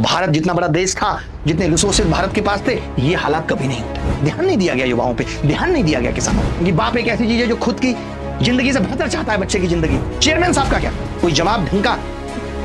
भारत जितना बड़ा देश था, जितने रिसोर्सेज भारत के पास थे, ये हालात कभी नहीं होते। ध्यान नहीं दिया गया युवाओं पे, ध्यान नहीं दिया गया किसानों पे। कि बाप एक ऐसी चीज है जो खुद की जिंदगी से बेहतर चाहता है बच्चे की जिंदगी। चेयरमैन साहब का क्या कोई जवाब ढंग का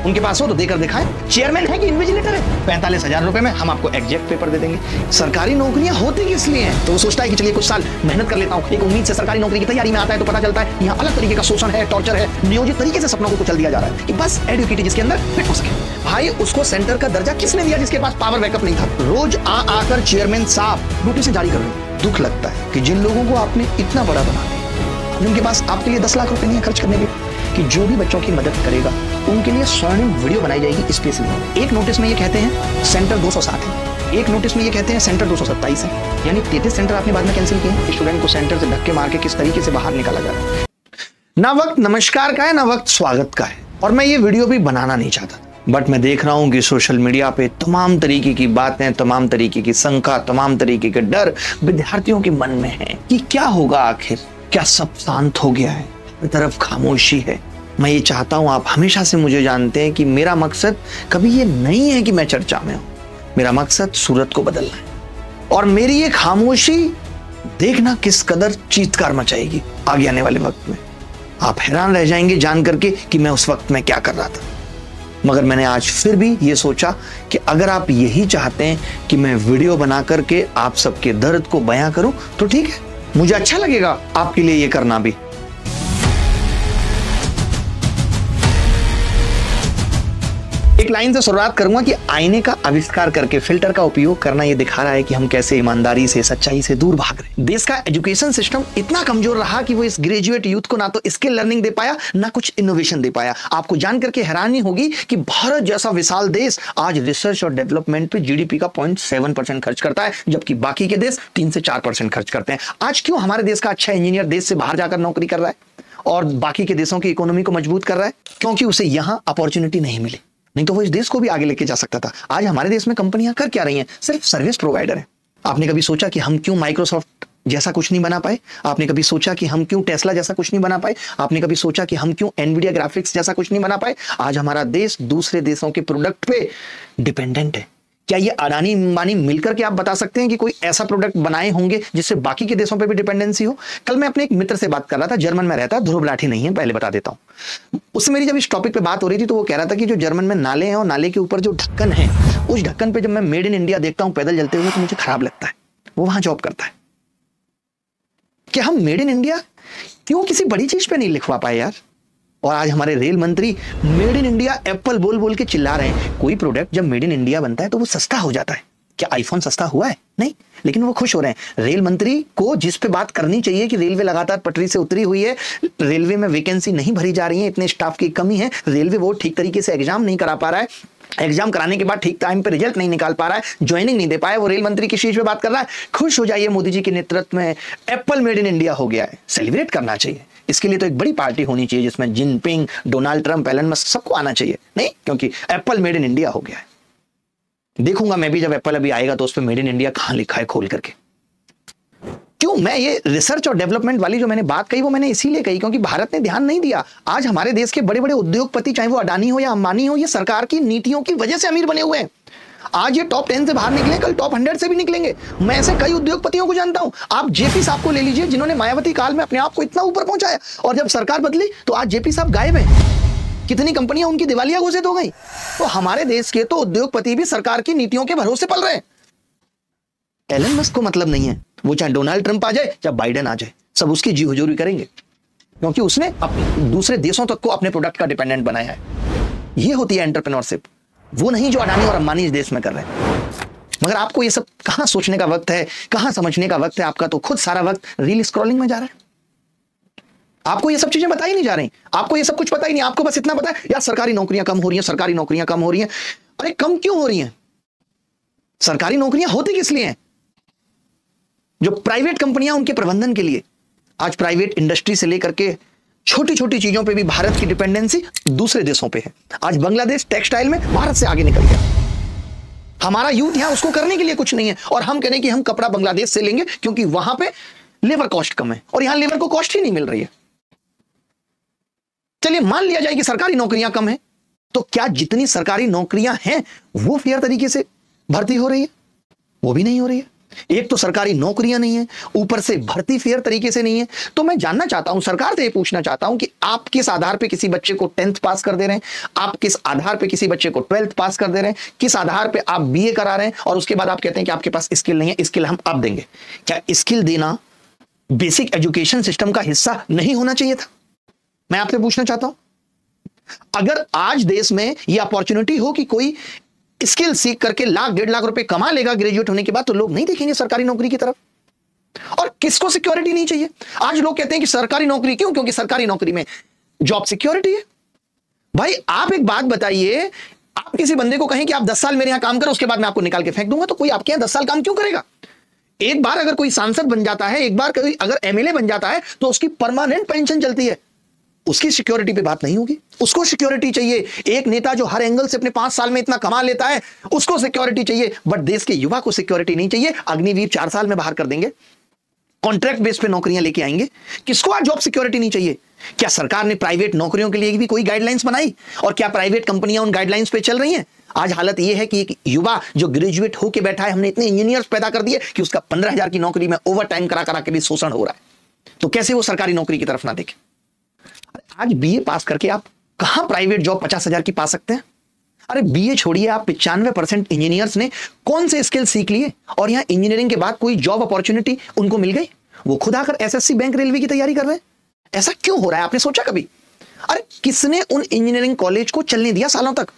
उनके पास हो तो देकर दिखाएं। चेयरमैन है कि इन्विजिलेटर है? 45,000 रुपए में हम आपको एग्जैक्ट पेपर दे देंगे। सरकारी नौकरियां होती किस लिए हैं? तो वो सोचता है कि चलिए कुछ साल मेहनत कर लेता हूं, एक उम्मीद से सरकारी नौकरी की तैयारी में आता है तो पता चलता है यहाँ अलग तरीके का शोषण है, टॉर्चर है, नियोजित तरीके से सपनों को कुचल दिया जा रहा है कि बस एडुकेटेड जिसके अंदर फिट हो सके। भाई उसको सेंटर का दर्जा किसने दिया जिसके पास पावर बैकअप नहीं था? रोज आकर चेयरमैन साहब नोटिस जारी कर रहे हैं। दुख लगता है कि जिन लोगों को आपने इतना बड़ा बना दिया, जिनके पास आपके लिए 10 लाख रुपए नहीं है खर्च करने के, कि जो भी बच्चों की मदद करेगा उनके लिए स्वर्णिम वीडियो बनाई जाएगी स्पेशली। एक नोटिस में ये कहते हैं सेंटर 207 है, एक नोटिस में ये कहते हैं सेंटर 227 है, यानी 33 सेंटर आपने बाद में कैंसिल किए। स्टूडेंट को सेंटर से धक्के मार के किस तरीके से बाहर निकाला जा रहा है। ना वक्त नमस्कार का है, ना वक्त स्वागत का है, और मैं ये वीडियो भी बनाना नहीं चाहता, बट मैं देख रहा हूं कि सोशल मीडिया पे तमाम तरीके की बातें, तमाम तरीके की शंका, तमाम तरीके के डर विद्यार्थियों के मन में है कि क्या होगा आखिर, क्या सब शांत हो गया है, तरफ खामोशी है। मैं ये चाहता हूं, आप हमेशा से मुझे जानते हैं कि मेरा मकसद कभी ये नहीं है कि मैं चर्चा में हूं। मेरा मकसद सूरत को बदलना है, और मेरी ये खामोशी देखना किस कदर चीत्कार मचाएगी आगे आने वाले वक्त में। आप हैरान रह जाएंगे जान करके कि मैं उस वक्त में क्या कर रहा था। मगर मैंने आज फिर भी ये सोचा कि अगर आप यही चाहते हैं कि मैं वीडियो बना करके आप सबके दर्द को बयां करूं तो ठीक है, मुझे अच्छा लगेगा आपके लिए ये करना भी। एक लाइन से शुरुआत करूंगा कि आईने का आविष्कार करके फिल्टर का उपयोग करना ये दिखा रहा है कि हम कैसे ईमानदारी से, सच्चाई से दूर भाग रहे हैं। देश का एजुकेशन सिस्टम इतना कमजोर रहा कि वो इस ग्रेजुएट यूथ को ना तो स्किल लर्निंग दे पाया, ना कुछ इनोवेशन दे पाया। आपको जान करके हैरानी होगी कि भारत जैसा विशाल देश आज रिसर्च और डेवलपमेंट पे जीडीपी का 0.7% खर्च करता है, जबकि बाकी के देश 3 से 4% खर्च करते हैं। आज क्यों हमारे देश का अच्छा इंजीनियर देश से बाहर जाकर नौकरी कर रहा है और बाकी के देशों की इकोनॉमी को मजबूत कर रहा है? क्योंकि उसे यहां अपॉर्चुनिटी नहीं मिली, नहीं तो वो इस देश को भी आगे लेके जा सकता था। आज हमारे देश में कंपनियां कर क्या रही हैं? सिर्फ सर्विस प्रोवाइडर हैं। आपने कभी सोचा कि हम क्यों माइक्रोसॉफ्ट जैसा कुछ नहीं बना पाए? आपने कभी सोचा कि हम क्यों टेस्ला जैसा कुछ नहीं बना पाए? आपने कभी सोचा कि हम क्यों एनवीडिया ग्राफिक्स जैसा कुछ नहीं बना पाए? आज हमारा देश दूसरे देशों के प्रोडक्ट पे डिपेंडेंट है। क्या ये अडानी अंबानी मिलकर के आप बता सकते हैं कि कोई ऐसा प्रोडक्ट बनाए होंगे जिससे बाकी के देशों पे भी डिपेंडेंसी हो? कल मैं अपने एक मित्र से बात कर रहा था, जर्मन में रहता है, ध्रुव राठी नहीं है, पहले बता देता हूं। उससे मेरी जब इस टॉपिक पे बात हो रही थी तो वो कह रहा था कि जो जर्मन में नाले हैं और नाले के ऊपर जो ढक्कन है, उस ढक्कन पे जब मैं मेड इन इंडिया देखता हूं पैदल चलते हुए तो मुझे खराब लगता है। वो वहां जॉब करता है। क्या हम मेड इन इंडिया क्यों किसी बड़ी चीज पे नहीं लिखवा पाए यार? और आज हमारे रेल मंत्री मेड इन इंडिया एप्पल बोल बोल के चिल्ला रहे हैं। कोई प्रोडक्ट जब मेड इन इंडिया बनता है तो वो सस्ता हो जाता है। क्या आईफोन सस्ता हुआ है? नहीं, लेकिन वो खुश हो रहे हैं। रेल मंत्री को जिस पे बात करनी चाहिए कि रेलवे लगातार पटरी से उतरी हुई है, रेलवे में वैकेंसी नहीं भरी जा रही है, इतने स्टाफ की कमी है, रेलवे वो ठीक तरीके से एग्जाम नहीं करा पा रहा है, एग्जाम कराने के बाद ठीक टाइम पे रिजल्ट नहीं निकाल पा रहा है, ज्वाइनिंग नहीं दे पाया, वो रेल मंत्री किस चीज पे बात कर रहा है? खुश हो जाइए, मोदी जी के नेतृत्व में एप्पल मेड इन इंडिया हो गया है। सेलिब्रेट करना चाहिए। इसके लिए तो एक बड़ी पार्टी होनी चाहिए जिसमें Jinping, Donald Trump, Elon Musk सबको आना चाहिए। नहीं, क्योंकि एप्पल मेड इन इंडिया हो गया है। देखूंगा मैं भी जब एप्पल अभी आएगा तो उस पर मेड इन इंडिया कहां लिखा है खोल करके। क्यों मैं ये रिसर्च और डेवलपमेंट वाली जो मैंने बात कही वो मैंने इसीलिए कही क्योंकि भारत ने ध्यान नहीं दिया। आज हमारे देश के बड़े बड़े उद्योगपति, चाहे वो अडानी हो या अंबानी हो, ये सरकार की नीतियों की वजह से अमीर बने हुए हैं। आज ये टॉप 10 से बाहर निकले, कल टॉप 100 से भी निकलेंगे। मैं ऐसे कई उद्योगपतियों को जानता हूं। आप जेपी साहब को ले लीजिए, जिन्होंने मायावती काल में अपने आप को इतना ऊपर पहुंचाया, और जब सरकार बदली तो आज जेपी साहब गायब हैं। कितनी कंपनियां उनकी दिवालिया घोषित हो गई। तो हमारे देश के तो उद्योगपति भी सरकार की नीतियों के भरोसे पल रहे हैं। एलन मस्क को मतलब नहीं है, वो चाहे डोनाल्ड ट्रंप आ जाए चाहे बाइडेन आ जाए, सब उसकी जी हुजूरी करेंगे, क्योंकि उसने दूसरे देशों तक को अपने प्रोडक्ट का डिपेंडेंट बनाया है। ये होती है एंटरप्रेन्योरशिप, वो नहीं जो अडानी और अंबानी इस देश में कर रहे हैं। मगर आपको ये सब कहां सोचने का वक्त है, कहां समझने का वक्त है? आपका तो खुद सारा वक्त रील स्क्रॉलिंग में जा रहा है। आपको ये सब चीजें बता ही नहीं जा रही, आपको ये सब कुछ पता ही नहीं। आपको बस इतना पता है यार सरकारी नौकरियां कम हो रही हैं, सरकारी नौकरियां कम हो रही हैं। अरे कम क्यों हो रही हैं? सरकारी नौकरियां होती किस लिए हैं? जो प्राइवेट कंपनियां उनके प्रबंधन के लिए। आज प्राइवेट इंडस्ट्री से लेकर के छोटी छोटी चीजों पे भी भारत की डिपेंडेंसी दूसरे देशों पे है। आज बांग्लादेश टेक्सटाइल में भारत से आगे निकल गया। हमारा यूथ यहां उसको करने के लिए कुछ नहीं है, और हम कहें कि हम कपड़ा बांग्लादेश से लेंगे क्योंकि वहां पे लेबर कॉस्ट कम है, और यहां लेबर को कॉस्ट ही नहीं मिल रही है। चलिए मान लिया जाए कि सरकारी नौकरियां कम है, तो क्या जितनी सरकारी नौकरियां हैं वो फेयर तरीके से भर्ती हो रही है? वो भी नहीं हो रही है। एक तो सरकारी नौकरियां नहीं है, ऊपर से भर्ती फेयर तरीके से नहीं है। तो मैं जानना चाहता हूं, सरकार से ये पूछना चाहता हूं कि आप किस आधार पे किसी बच्चे को 10th पास कर दे रहे हैं, आप किस आधार पे किसी बच्चे को 12th पास कर दे रहे हैं, किस आधार पे आप बीए करा रहे हैं और उसके बाद आप कहते हैं कि आपके पास स्किल नहीं है, स्किल हम अब देंगे। क्या स्किल देना बेसिक एजुकेशन सिस्टम का हिस्सा नहीं होना चाहिए था? मैं आपसे पूछना चाहता हूं, अगर आज देश में यह अपॉर्चुनिटी हो कि कोई स्किल सीख करके लाख 1.5 लाख रुपए कमा लेगा ग्रेजुएट होने के बाद, तो लोग नहीं देखेंगे सरकारी नौकरी की तरफ। और किसको सिक्योरिटी नहीं चाहिए? आज लोग कहते हैं कि सरकारी नौकरी क्यों? क्योंकि सरकारी नौकरी में जॉब सिक्योरिटी है। भाई आप एक बात बताइए, आप किसी बंदे को कहें कि आप 10 साल मेरे यहां काम करो, उसके बाद मैं आपको निकाल के फेंक दूंगा, तो कोई आपके यहां 10 साल काम क्यों करेगा? एक बार अगर कोई सांसद बन जाता है, एक बार कोई अगर एमएलए बन जाता है, तो उसकी परमानेंट पेंशन चलती है। उसकी सिक्योरिटी पे बात नहीं होगी। उसको सिक्योरिटी चाहिए। एक नेता जो हर एंगल से अपने 5 साल में इतना कमा लेता है, उसको सिक्योरिटी चाहिए, बट देश के युवा को सिक्योरिटी नहीं चाहिए। अग्निवीर 4 साल में बाहर कर देंगे, कॉन्ट्रैक्ट बेस पे नौकरियां लेके आएंगे। किसको आज जॉब सिक्योरिटी नहीं चाहिए? क्या सरकार ने प्राइवेट नौकरियों के लिए भी कोई गाइडलाइंस बनाई? और क्या प्राइवेट कंपनियां उन गाइडलाइंस पे चल रही हैं? आज हालत यह है कि एक युवा जो ग्रेजुएट होकर बैठा है, हमने इतने इंजीनियर्स पैदा कर दिए कि उसका 15,000 की नौकरी में ओवर टाइम करा करा के भी शोषण हो रहा है। तो कैसे वो सरकारी नौकरी की तरफ ना देखे? आज बीए पास करके आप कहां प्राइवेट जॉब 50,000 की पा सकते हैं? अरे बीए छोड़िए, आप 95% इंजीनियर्स ने कौन से स्किल सीख लिए और यहां इंजीनियरिंग के बाद कोई जॉब अपॉर्चुनिटी उनको मिल गई? वो खुद आकर एसएससी, बैंक, रेलवे की तैयारी कर रहे हैं। ऐसा क्यों हो रहा है? आपने सोचा कभी? अरे किसने उन इंजीनियरिंग कॉलेज को चलने दिया सालों तक,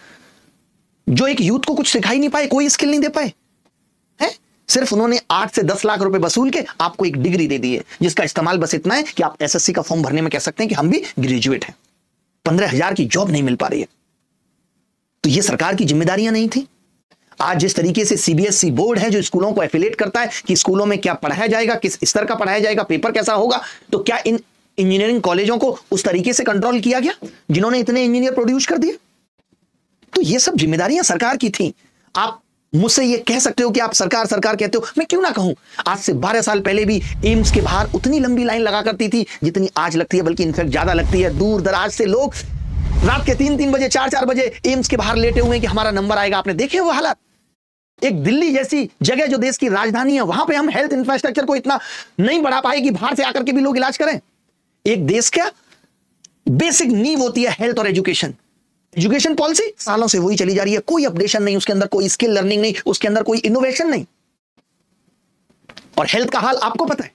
जो एक यूथ को कुछ सिखा ही नहीं पाए, कोई स्किल नहीं दे पाए हैं? सिर्फ उन्होंने 8 से 10 लाख रुपए वसूल के आपको एक डिग्री दे दी है, जिसका इस्तेमाल बस इतना है कि आप एसएससी का फॉर्म भरने में कह सकते हैं कि हम भी ग्रेजुएट हैं। 15,000 की जॉब नहीं मिल पा रही है। तो ये सरकार की जिम्मेदारियां नहीं थी? आज जिस तरीके से सीबीएसई बोर्ड है जो स्कूलों को एफिलिएट करता है कि स्कूलों में क्या पढ़ाया जाएगा, किस स्तर का पढ़ाया जाएगा, पेपर कैसा होगा, तो क्या इन इंजीनियरिंग कॉलेजों को उस तरीके से कंट्रोल किया गया जिन्होंने इतने इंजीनियर प्रोड्यूस कर दिए? तो ये सब जिम्मेदारियां सरकार की थी। आप मुझसे ये कह सकते हो कि आप सरकार सरकार कहते हो, मैं क्यों ना कहूं। आज से 12 साल पहले भी एम्स के बाहर उतनी लंबी लाइन लगा करती थी जितनी आज लगती है, बल्कि इनफैक्ट ज्यादा लगती है। दूर दराज से लोग रात के 3-3 बजे, 4-4 बजे एम्स के बाहर लेटे हुए कि हमारा नंबर आएगा। आपने देखे वो हालात? एक दिल्ली जैसी जगह जो देश की राजधानी है, वहां पे हम हेल्थ इंफ्रास्ट्रक्चर को इतना नहीं बढ़ा पाए कि बाहर से आकर के भी लोग इलाज करें। एक देश का बेसिक नींव होती है हेल्थ और एजुकेशन। एजुकेशन पॉलिसी सालों से वही चली जा रही है, कोई अपडेशन नहीं, उसके अंदर कोई स्किल लर्निंग नहीं, उसके अंदर कोई इनोवेशन नहीं। और हेल्थ का हाल आपको पता है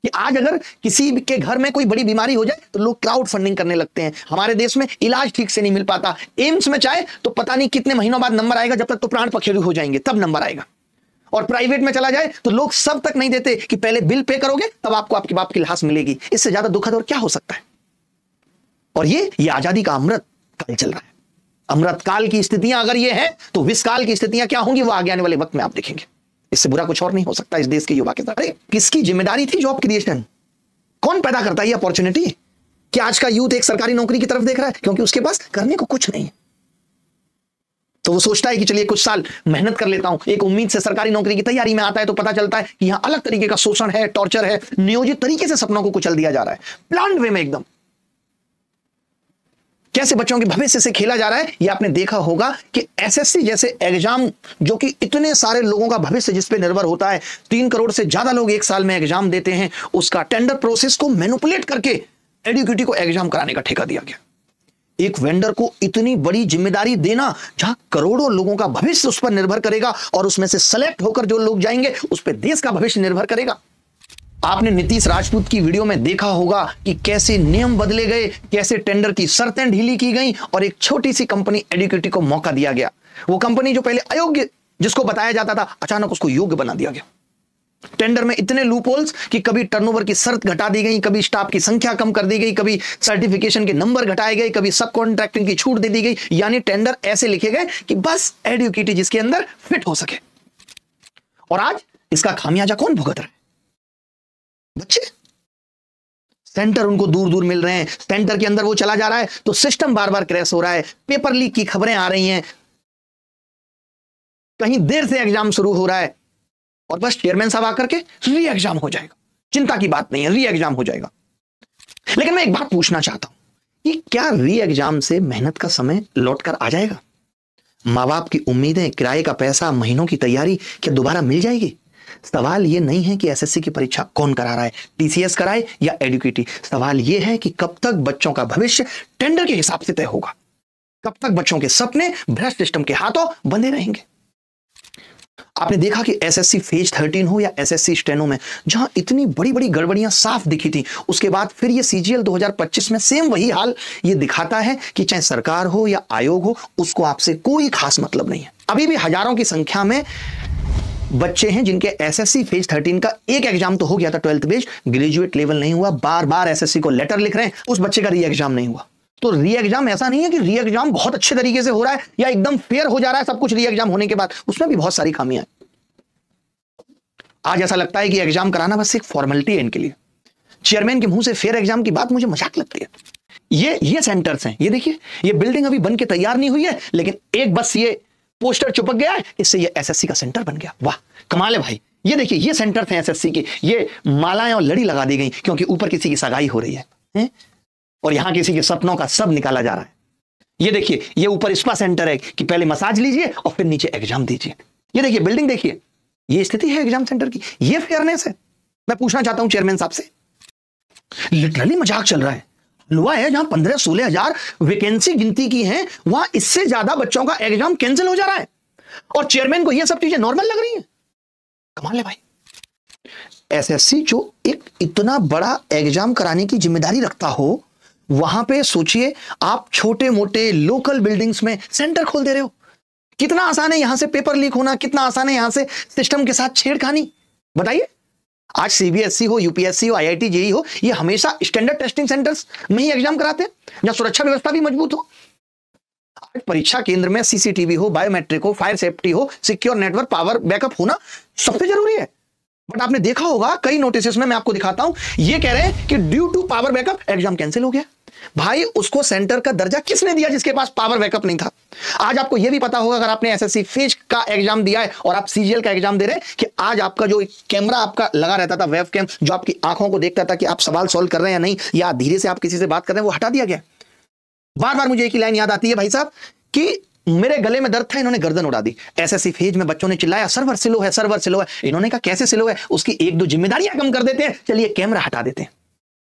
कि आज अगर किसी के घर में कोई बड़ी बीमारी हो जाए तो लोग क्राउड फंडिंग करने लगते हैं। हमारे देश में इलाज ठीक से नहीं मिल पाता। एम्स में चाहे तो पता नहीं कितने महीनों बाद नंबर आएगा, जब तक तो प्राण पखेरु हो जाएंगे तब नंबर आएगा। और प्राइवेट में चला जाए तो लोग सब तक नहीं देते कि पहले बिल पे करोगे तब आपको आपके बाप की लाश मिलेगी। इससे ज्यादा दुखद और क्या हो सकता है? और ये आजादी का अमृत काल चल रहा है। अमृत काल की स्थितियां अगर ये है तो विषकाल की स्थितियां क्या होंगी वो आगे आने वाले वक्त में आप देखेंगे। इससे बुरा कुछ और नहीं हो सकता इस देश के युवा के साथ। अरे किसकी जिम्मेदारी थी जॉब क्रिएशन? कौन पैदा करता है ये अपॉर्चुनिटी? क्या आज का यूथ एक सरकारी नौकरी की तरफ देख रहा है क्योंकि उसके पास करने को कुछ नहीं है? तो वो सोचता है कि चलिए कुछ साल मेहनत कर लेता हूं। एक उम्मीद से सरकारी नौकरी की तैयारी में आता है तो पता चलता है कि यहां अलग तरीके का शोषण है, टॉर्चर है, नियोजित तरीके से सपनों को कुचल दिया जा रहा है, प्लान्ड वे में एकदम। कैसे बच्चों के भविष्य से खेला जा रहा है ये आपने देखा होगा कि एसएससी जैसे एग्जाम, जो कि इतने सारे लोगों का भविष्य जिस पे निर्भर होता है, 3 करोड़ से ज्यादा लोग एक साल में एग्जाम देते हैं, उसका टेंडर प्रोसेस को मैनिपुलेट करके एडुकेटी को एग्जाम कराने का ठेका दिया गया। एक वेंडर को इतनी बड़ी जिम्मेदारी देना जहां करोड़ों लोगों का भविष्य उस पर निर्भर करेगा और उसमें से सेलेक्ट होकर जो लोग जाएंगे उस पर देश का भविष्य निर्भर करेगा। आपने नीतीश राजपूत की वीडियो में देखा होगा कि कैसे नियम बदले गए, कैसे टेंडर की शर्तें ढीली की गई और एक छोटी सी कंपनी एडुकेटी को मौका दिया गया। वो कंपनी जो पहले अयोग्य जिसको बताया जाता था, अचानक उसको योग्य बना दिया गया। टेंडर में इतने लूपहोल्स कि कभी टर्नओवर की शर्त घटा दी गई, कभी स्टाफ की संख्या कम कर दी गई, कभी सर्टिफिकेशन के नंबर घटाए गए, कभी सब कॉन्ट्रैक्टिंग की छूट दे दी गई। यानी टेंडर ऐसे लिखे गए कि बस एडुकेटी जिसके अंदर फिट हो सके। और आज इसका खामियाजा कौन भुगत रहा है? बच्चे। सेंटर उनको दूर दूर मिल रहे हैं, सेंटर के अंदर वो चला जा रहा है तो सिस्टम बार बार क्रैश हो रहा है, पेपर लीक की खबरें आ रही हैं, कहीं देर से एग्जाम शुरू हो रहा है और बस चेयरमैन साहब आकर के री एग्जाम हो जाएगा। चिंता की बात नहीं है, री एग्जाम हो जाएगा। लेकिन मैं एक बात पूछना चाहता हूं, कि क्या री एग्जाम से मेहनत का समय लौट कर आ जाएगा? माँ बाप की उम्मीदें, किराए का पैसा, महीनों की तैयारी क्या दोबारा मिल जाएगी? सवाल यह नहीं है कि एसएससी की परीक्षा कौन करा रहा है, टीसीएस कराए या एडुकेटी। सवाल यह है कि कब तक बच्चों का भविष्य टेंडर के हिसाब से तय होगा, कब तक बच्चों के सपने भ्रष्ट सिस्टम के हाथों बंधे रहेंगे। आपने देखा कि एसएससी फेज 13 हो या एसएससी स्टेनो में, जहां इतनी बड़ी बड़ी गड़बड़ियां साफ दिखी थी, उसके बाद फिर ये सीजीएल 2025 में सेम वही हाल ये दिखाता है कि चाहे सरकार हो या आयोग हो, उसको आपसे कोई खास मतलब नहीं है। अभी भी हजारों की संख्या में बच्चे हैं जिनके एसएससी फेज 13 का एक एग्जाम तो हो गया था 12th बेस्ड, ग्रेजुएट लेवल नहीं हुआ, बार बार एसएससी को लेटर लिख रहे हैं, उस बच्चे का री एग्जाम नहीं हुआ। तो री एग्जाम ऐसा नहीं है कि री एग्जाम बहुत अच्छे तरीके से हो रहा है या एकदम फेयर हो जा रहा है सब कुछ री एग्जाम होने के बाद, उसमें भी बहुत सारी खामियां हैं। आज ऐसा लगता है कि एग्जाम कराना बस एक फॉर्मेलिटी है इनके लिए। चेयरमैन के मुंह से फेयर एग्जाम की बात मुझे मजाक लगती है। ये सेंटर्स हैं, ये देखिए, ये बिल्डिंग अभी बन के तैयार नहीं हुई है, लेकिन एक बस ये पोस्टर चिपक गया है, इससे ये एसएससी का सेंटर बन गया। वाह, कमाल है भाई। ये देखिए, ये सेंटर थे एसएससी के, ये मालाएं और लड़ी लगा दी गई क्योंकि ऊपर किसी की सगाई हो रही है और यहां किसी के सपनों का सब निकाला जा रहा है। ये देखिए, ये ऊपर स्पा सेंटर है कि पहले मसाज लीजिए और फिर नीचे एग्जाम दीजिए। ये देखिए बिल्डिंग, देखिए, ये स्थिति है एग्जाम सेंटर की। ये फेयरनेस है? मैं पूछना चाहता हूं चेयरमैन साहब से, लिटरली मजाक चल रहा है। हलवा है जहां 15-16 हजार वैकेंसी गिनती की है, वहां इससे ज्यादा बच्चों का एग्जाम कैंसिल हो जा रहा है और चेयरमैन को ये सब चीजें नॉर्मल लग रही हैं। कमाल है भाई। एसएससी जो एक इतना बड़ा एग्जाम कराने की जिम्मेदारी रखता हो, वहां पे सोचिए आप छोटे मोटे लोकल बिल्डिंग्स में सेंटर खोल दे रहे हो। कितना आसान है यहां से पेपर लीक होना, कितना आसान है यहां से सिस्टम के साथ छेड़खानी, बताइए। आज सीबीएसई हो, यूपीएससी हो, आईआईटी जेईई हो, ये हमेशा स्टैंडर्ड टेस्टिंग सेंटर्स में ही एग्जाम कराते हैं जहां सुरक्षा व्यवस्था भी मजबूत हो। आज परीक्षा केंद्र में सीसीटीवी हो, बायोमेट्रिक हो, फायर सेफ्टी हो, सिक्योर नेटवर्क, पावर बैकअप होना सबसे जरूरी है। बट आपने देखा होगा कई नोटिस में, मैं आपको दिखाता हूं, ये कह रहे हैं कि due to power backup exam cancel हो गया। भाई, उसको सेंटर का दर्जा किसने दिया जिसके पास पावर बैकअप नहीं था? आज आपको यह भी पता होगा, अगर आपने एसएससी फेज का एग्जाम दिया है और आप सीजीएल का एग्जाम दे रहे हैं, कि आज आपका जो कैमरा आपका लगा रहता था, वेब कैम, जो आपकी आंखों को देखता था कि आप सवाल सॉल्व कर रहे हैं या नहीं, या धीरे से आप किसी से बात कर रहे हैं, वो हटा दिया गया। बार बार मुझे एक ही लाइन याद आती है भाई साहब, कि मेरे गले में दर्द था, इन्होंने गर्दन उड़ा दी। एसएससी फेज में बच्चों ने चिल्लाया सर्वर स्लो है, सर्वर स्लो है। इन्होंने कहा कैसे स्लो है? उसकी एक दो जिम्मेदारियां कम कर देते हैं, चलिए कैमरा हटा देते हैं।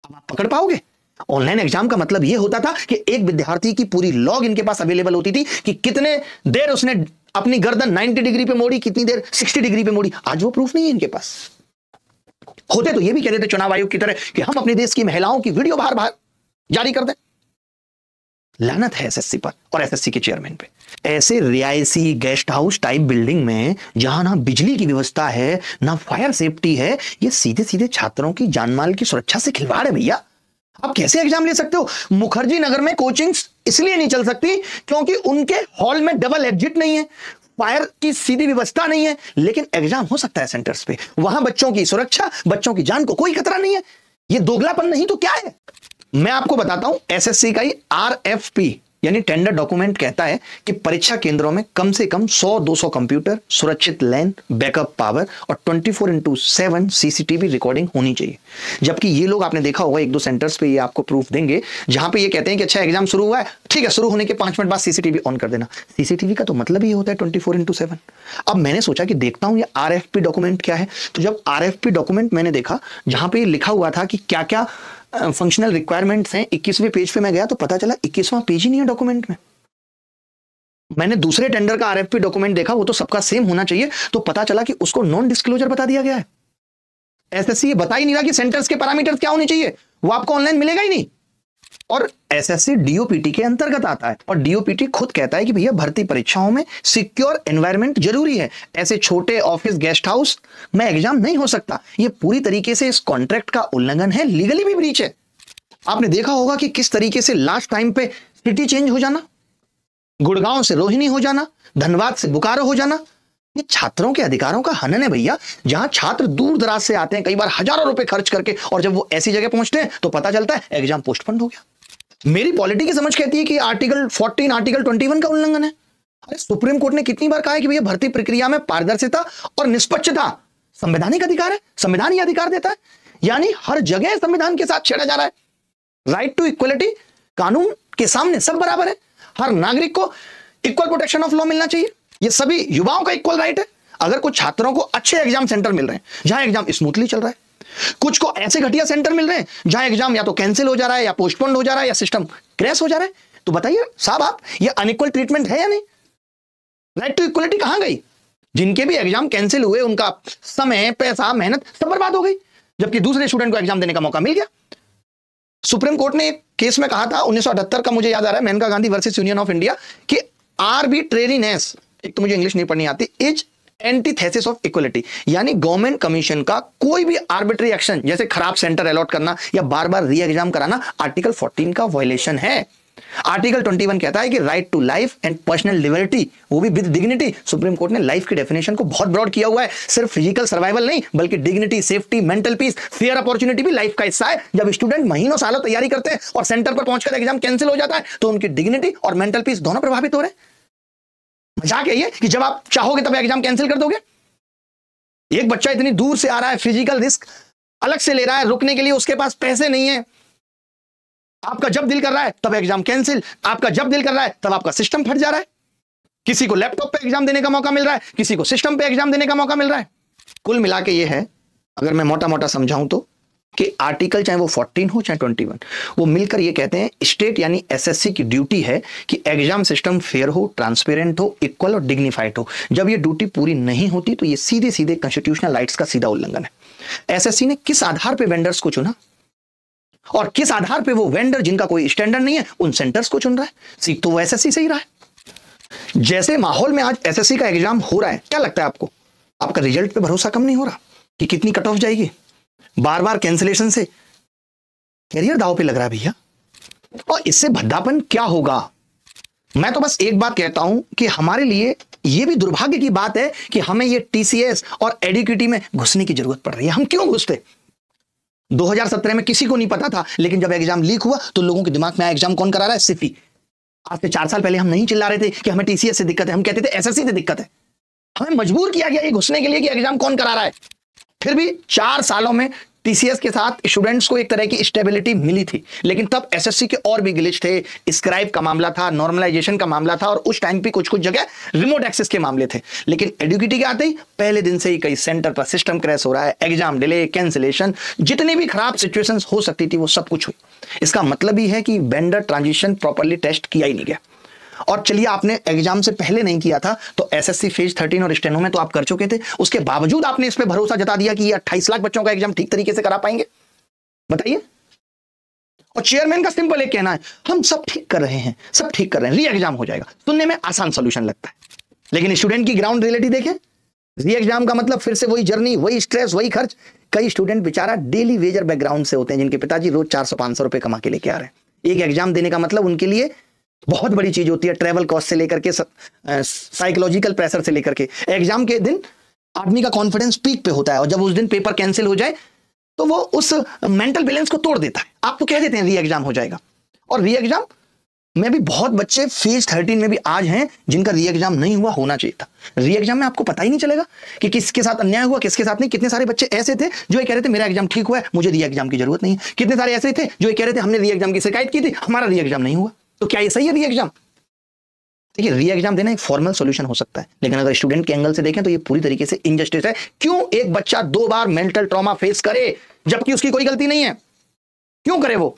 अब आप पकड़ पाओगे? ऑनलाइन एग्जाम का मतलब यह होता था कि एक विद्यार्थी की पूरी लॉग इनके पास अवेलेबल होती थी कि कितने देर उसने अपनी गर्दन 90 डिग्री पे मोड़ी, कितनी देर 60 डिग्री पे मोड़ी। आज वो प्रूफ नहीं है इनके पास। होते तो ये भी कह देते चुनाव आयोग की तरह कि हम अपने देश की महिलाओं की वीडियो बाहर बाहर जारी कर दें। लानत है एसएससी पर और एसएससी के चेयरमैन पे। ऐसे रियायसी गेस्ट हाउस टाइप बिल्डिंग में जहां ना बिजली की व्यवस्था है, ना फायर सेफ्टी है, ये सीधे सीधे छात्रों की जानमाल की सुरक्षा से खिलवाड़ है भैया। आप कैसे एग्जाम ले सकते हो? मुखर्जी नगर में कोचिंग्स इसलिए नहीं चल सकती क्योंकि उनके हॉल में डबल एग्जिट नहीं है, फायर की सीधी व्यवस्था नहीं है, लेकिन एग्जाम हो सकता है सेंटर्स पे। वहां बच्चों की सुरक्षा, बच्चों की जान को कोई खतरा नहीं है। ये दोगलापन नहीं तो क्या है? मैं आपको बताता हूं, एसएससी का ही आरएफपी यानी टेंडर डॉक्यूमेंट कहता है कि परीक्षा केंद्रों में कम से कम 100-200 कंप्यूटर, सुरक्षित लैन, बैकअप पावर और 24/7 सीसीटीवी रिकॉर्डिंग होनी चाहिए। जबकि ये लोग, आपने देखा होगा एक दो सेंटर्स पे ये आपको प्रूफ देंगे जहां पे ये कहते हैं कि अच्छा एग्जाम शुरू हुआ है, ठीक है, शुरू होने के 5 मिनट बाद सीसीटीवी ऑन कर देना। सीसीटीवी का तो मतलब ही होता है 24/7। अब मैंने सोचा कि देखता हूं ये आरएफपी डॉक्यूमेंट क्या है। तो जब आरएफपी डॉक्यूमेंट मैंने देखा जहां पे लिखा हुआ था कि क्या क्या फंक्शनल रिक्वायरमेंट्स हैं, 21वें पेज पे मैं गया तो पता चला 21वां पेज ही नहीं है डॉक्यूमेंट में। मैंने दूसरे टेंडर का आरएफपी डॉक्यूमेंट देखा, वो तो सबका सेम होना चाहिए, तो पता चला कि उसको नॉन डिस्क्लोजर बता दिया गया है। एसएससी ये बता ही नहीं रहा कि सेंटर्स के पैरामीटर्स क्या होने चाहिए, वो आपको ऑनलाइन मिलेगा ही नहीं। और एसएससी डीओपीटी के अंतर्गत आता है और डीओपीटी खुद कहता है कि भैया भर्ती परीक्षाओं में सिक्योर एनवायरनमेंट जरूरी है, ऐसे छोटे ऑफिस गेस्ट हाउस में एग्जाम नहीं हो सकता। ये पूरी तरीके से इस कॉन्ट्रैक्ट का उल्लंघन है, लीगली भी ब्रीच है। आपने देखा होगा कि किस तरीके से लास्ट टाइम पे सिटी चेंज हो जाना, गुड़गांव से रोहिणी हो जाना, धनबाद से बोकारो हो जाना, ये छात्रों के अधिकारों का हनन है भैया। जहां छात्र दूर दराज से आते हैं, कई बार हजारों रुपए खर्च करके, और जब वो ऐसी जगह पहुंचते हैं तो पता चलता है एग्जाम पोस्टपोन हो गया। मेरी पॉलिटी की समझ कहती है कि आर्टिकल 14, आर्टिकल 21 का उल्लंघन है। अरे सुप्रीम कोर्ट ने कितनी बार कहा है कि भैया भर्ती प्रक्रिया में पारदर्शिता और निष्पक्षता संवैधानिक अधिकार है, संविधान ही अधिकार देता है। यानी हर जगह संविधान के साथ छेड़ा जा रहा है। राइट टू इक्वलिटी कानून के सामने सब बराबर है, हर नागरिक को इक्वल प्रोटेक्शन ऑफ लॉ मिलना चाहिए, ये सभी युवाओं का इक्वल राइट है। अगर कुछ छात्रों को अच्छे एग्जाम सेंटर मिल रहे हैं जहां एग्जाम स्मूथली चल रहा है, कुछ को ऐसे घटिया सेंटर मिल रहे हैं जहां एग्जाम या तो कैंसिल हो जा रहा है या पोस्टपोन हो जा रहा है या सिस्टम क्रैश हो जा रहा है, तो बताइए साहब आप, ये अनइक्वल ट्रीटमेंट है या नहीं? राइट टू इक्वलिटी कहां गई? जिनके भी एग्जाम कैंसिल हुए उनका समय, पैसा, मेहनत सब बर्बाद हो गई, जबकि दूसरे स्टूडेंट को एग्जाम देने का मौका मिल गया। सुप्रीम कोर्ट ने एक केस में कहा था 1978 का, मुझे याद आ रहा है, Maneka Gandhi versus union of India, कि आर्बिट्रेरीनेस, एक तो मुझे इंग्लिश नहीं पढ़नी आती, इज एंटीथेसिस ऑफ इक्वलिटी, यानी गवर्नमेंट कमीशन का कोई भी आर्बिट्री एक्शन जैसे खराब सेंटर अलॉट करना या बार बार री एग्जाम कराना आर्टिकल 14 का वायलेशन है। आर्टिकल 21 कहता है कि right to life and personal liberty, वो भी विद डिग्निटी। सुप्रीम कोर्ट ने लाइफ की डेफिनेशन को बहुत ब्रॉड किया हुआ है, सिर्फ फिजिकल सर्वाइवल नहीं बल्कि dignity, safety, mental peace, fair opportunity भी लाइफ का हिस्सा है। जब स्टूडेंट महीनों सालों तैयारी करते हैं और सेंटर पर पहुंचकर एग्जाम कैंसिल हो जाता है तो उनकी डिग्निटी और मेंटल पीस दोनों प्रभावित हो रहे हैं। मजाक है ये कि जब आप चाहोगे तब एग्जाम कैंसिल कर दोगे? एक बच्चा इतनी दूर से आ रहा है, फिजिकल रिस्क अलग से ले रहा है, रुकने के लिए उसके पास पैसे नहीं है, आपका जब दिल कर रहा है तब एग्जाम कैंसिल, आपका जब दिल कर रहा है तब आपका सिस्टम फट जा रहा है। किसी को लैपटॉप पे एग्जाम देने का मौका मिल रहा है, किसी को सिस्टम पे एग्जाम देने का मौका मिल रहा है। कुल मिला के ये है, अगर मैं मोटा मोटा समझाऊं तो, कि आर्टिकल चाहे वो 14 हो चाहे 21, वो मिलकर ये कहते हैं स्टेट यानी एसएससी की ड्यूटी है कि एग्जाम सिस्टम फेयर हो, ट्रांसपेरेंट हो, इक्वल और डिग्निफाइड हो। जब ये ड्यूटी पूरी नहीं होती तो ये सीधे सीधे कॉन्स्टिट्यूशनल राइट्स का सीधा उल्लंघन है। एसएससी ने किस आधार पर वेंडर्स को चुना और किस आधार पे वो वेंडर जिनका कोई स्टैंडर्ड नहीं है उन सेंटर्स को चुन रहा है? सीख तो वो एसएससी से ही रहा है। जैसे माहौल में आज एसएससी का एग्जाम हो रहा है, क्या लगता है आपको, आपका रिजल्ट पे भरोसा कम नहीं हो रहा कि कितनी कट ऑफ जाएगी? बार बार कैंसिलेशन से कैरियर दांव पे लग रहा है भैया। और इससे भद्दापन क्या होगा? मैं तो बस एक बात कहता हूं कि हमारे लिए यह भी दुर्भाग्य की बात है कि हमें ये टीसीएस और एडीक्यूटी में घुसने की जरूरत पड़ रही है। हम क्यों घुसते? 2017 में किसी को नहीं पता था, लेकिन जब एग्जाम लीक हुआ तो लोगों के दिमाग में एग्जाम कौन करा रहा है? सिफी। आज से 4 साल पहले हम नहीं चिल्ला रहे थे कि हमें टीसीएस से दिक्कत है, हम कहते थे एसएससी से दिक्कत है। हमें मजबूर किया गया ये घुसने के लिए कि एग्जाम कौन करा रहा है। फिर भी 4 सालों में टीसीएस के साथ स्टूडेंट्स को एक तरह की स्टेबिलिटी मिली थी, लेकिन तब एसएससी के और भी ग्लिच थे, स्क्राइब का मामला था, नॉर्मलाइजेशन का मामला था और उस टाइम पे कुछ जगह रिमोट एक्सेस के मामले थे। लेकिन एडुकेटी के आते ही पहले दिन से ही कई सेंटर पर सिस्टम क्रैश हो रहा है, एग्जाम डिले, कैंसिलेशन, जितनी भी खराब सिचुएशंस हो सकती थी वो सब कुछ हुई। इसका मतलब ही है कि वेंडर ट्रांजिशन प्रॉपर्ली टेस्ट किया ही नहीं गया। और चलिए आपने एग्जाम से पहले नहीं किया था तो एसएससी फेज 13 और स्टेनो में तो आप कर चुके थे, उसके बावजूद आपने इस पे भरोसा जता दिया कि ये 28 लाख बच्चों का एग्जाम ठीक तरीके से करा पाएंगे? बताइए। और चेयरमैन का सिंपल एक कहना है, हम सब ठीक कर रहे हैं, सब ठीक कर रहे हैं, री एग्जाम हो जाएगा। सुनने में आसान सोल्यूशन लगता है, लेकिन स्टूडेंट की ग्राउंड रियलिटी देखें। री एग्जाम का मतलब फिर से वही जर्नी, वही स्ट्रेस, वही खर्च। कई स्टूडेंट बेचारा डेली वेजर बैकग्राउंड से होते हैं, जिनके पिताजी रोज 400-500 रुपए कमा के लेके आ रहे हैं। एक एग्जाम देने का मतलब उनके लिए बहुत बड़ी चीज होती है, ट्रैवल कॉस्ट से लेकर के साइकोलॉजिकल प्रेशर से लेकर के। एग्जाम के दिन आदमी का कॉन्फिडेंस पीक पे होता है और जब उस दिन पेपर कैंसिल हो जाए तो वो उस मेंटल बैलेंस को तोड़ देता है। आप तो कह देते हैं री एग्जाम हो जाएगा, और री एग्जाम में भी बहुत बच्चे फेज 13 में भी आज हैं जिनका री एग्जाम नहीं हुआ, होना चाहिए था। री एग्जाम में आपको पता ही नहीं चलेगा कि किसके साथ अन्याय हुआ, किसके साथ नहीं। कितने सारे बच्चे ऐसे थे जो ये कह रहे थे मेरा एग्जाम ठीक हुआ है, मुझे री एग्जाम की जरूरत नहीं है। कितने सारे ऐसे थे जो ये कह रहे थे हमने री एग्जाम की शिकायत की थी, हमारा री एग्जाम नहीं हुआ। तो क्या ये सही है री एग्जाम? देखिए, री एग्जाम देना एक फॉर्मल सॉल्यूशन हो सकता है, लेकिन अगर स्टूडेंट के एंगल से देखें तो ये पूरी तरीके से इनजस्टिस है। क्यों एक बच्चा 2 बार मेंटल ट्रॉमा फेस करे जबकि उसकी कोई गलती नहीं है? क्यों करे वो?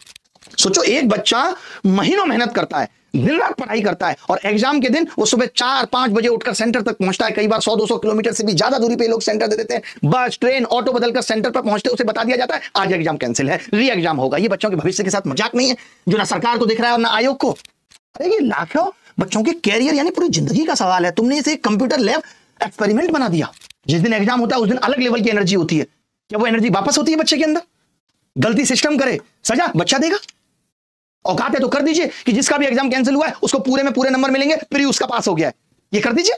सोचो, एक बच्चा महीनों मेहनत करता है, दिन रात पढ़ाई करता है और एग्जाम के दिन वो सुबह 4-5 बजे उठकर सेंटर तक पहुंचता है। कई बार 100-200 किलोमीटर से भी ज्यादा दूरी पे लोग सेंटर दे देते हैं, बस, ट्रेन, ऑटो बदलकर सेंटर पर पहुंचते, उसे बता दिया जाता है आज एग्जाम कैंसिल है, री एग्जाम होगा। ये बच्चों के भविष्य के साथ मजाक नहीं है, जो ना सरकार को दिख रहा है और ना आयोग को। अरे ये लाखों बच्चों के कैरियर यानी पूरी जिंदगी का सवाल है। तुमने इसे एक कंप्यूटर लैब एक्सपेरिमेंट बना दिया। जिस दिन एग्जाम होता है उस दिन अलग लेवल की एनर्जी होती है। क्या वो एनर्जी वापस होती है बच्चे के अंदर? गलती सिस्टम करे, सजा बच्चा देगा। औकात है तो कर दीजिए कि जिसका भी एग्जाम कैंसिल हुआ है उसको पूरे में पूरे नंबर मिलेंगे, फिर उसका पास हो गया है, ये कर दीजिए।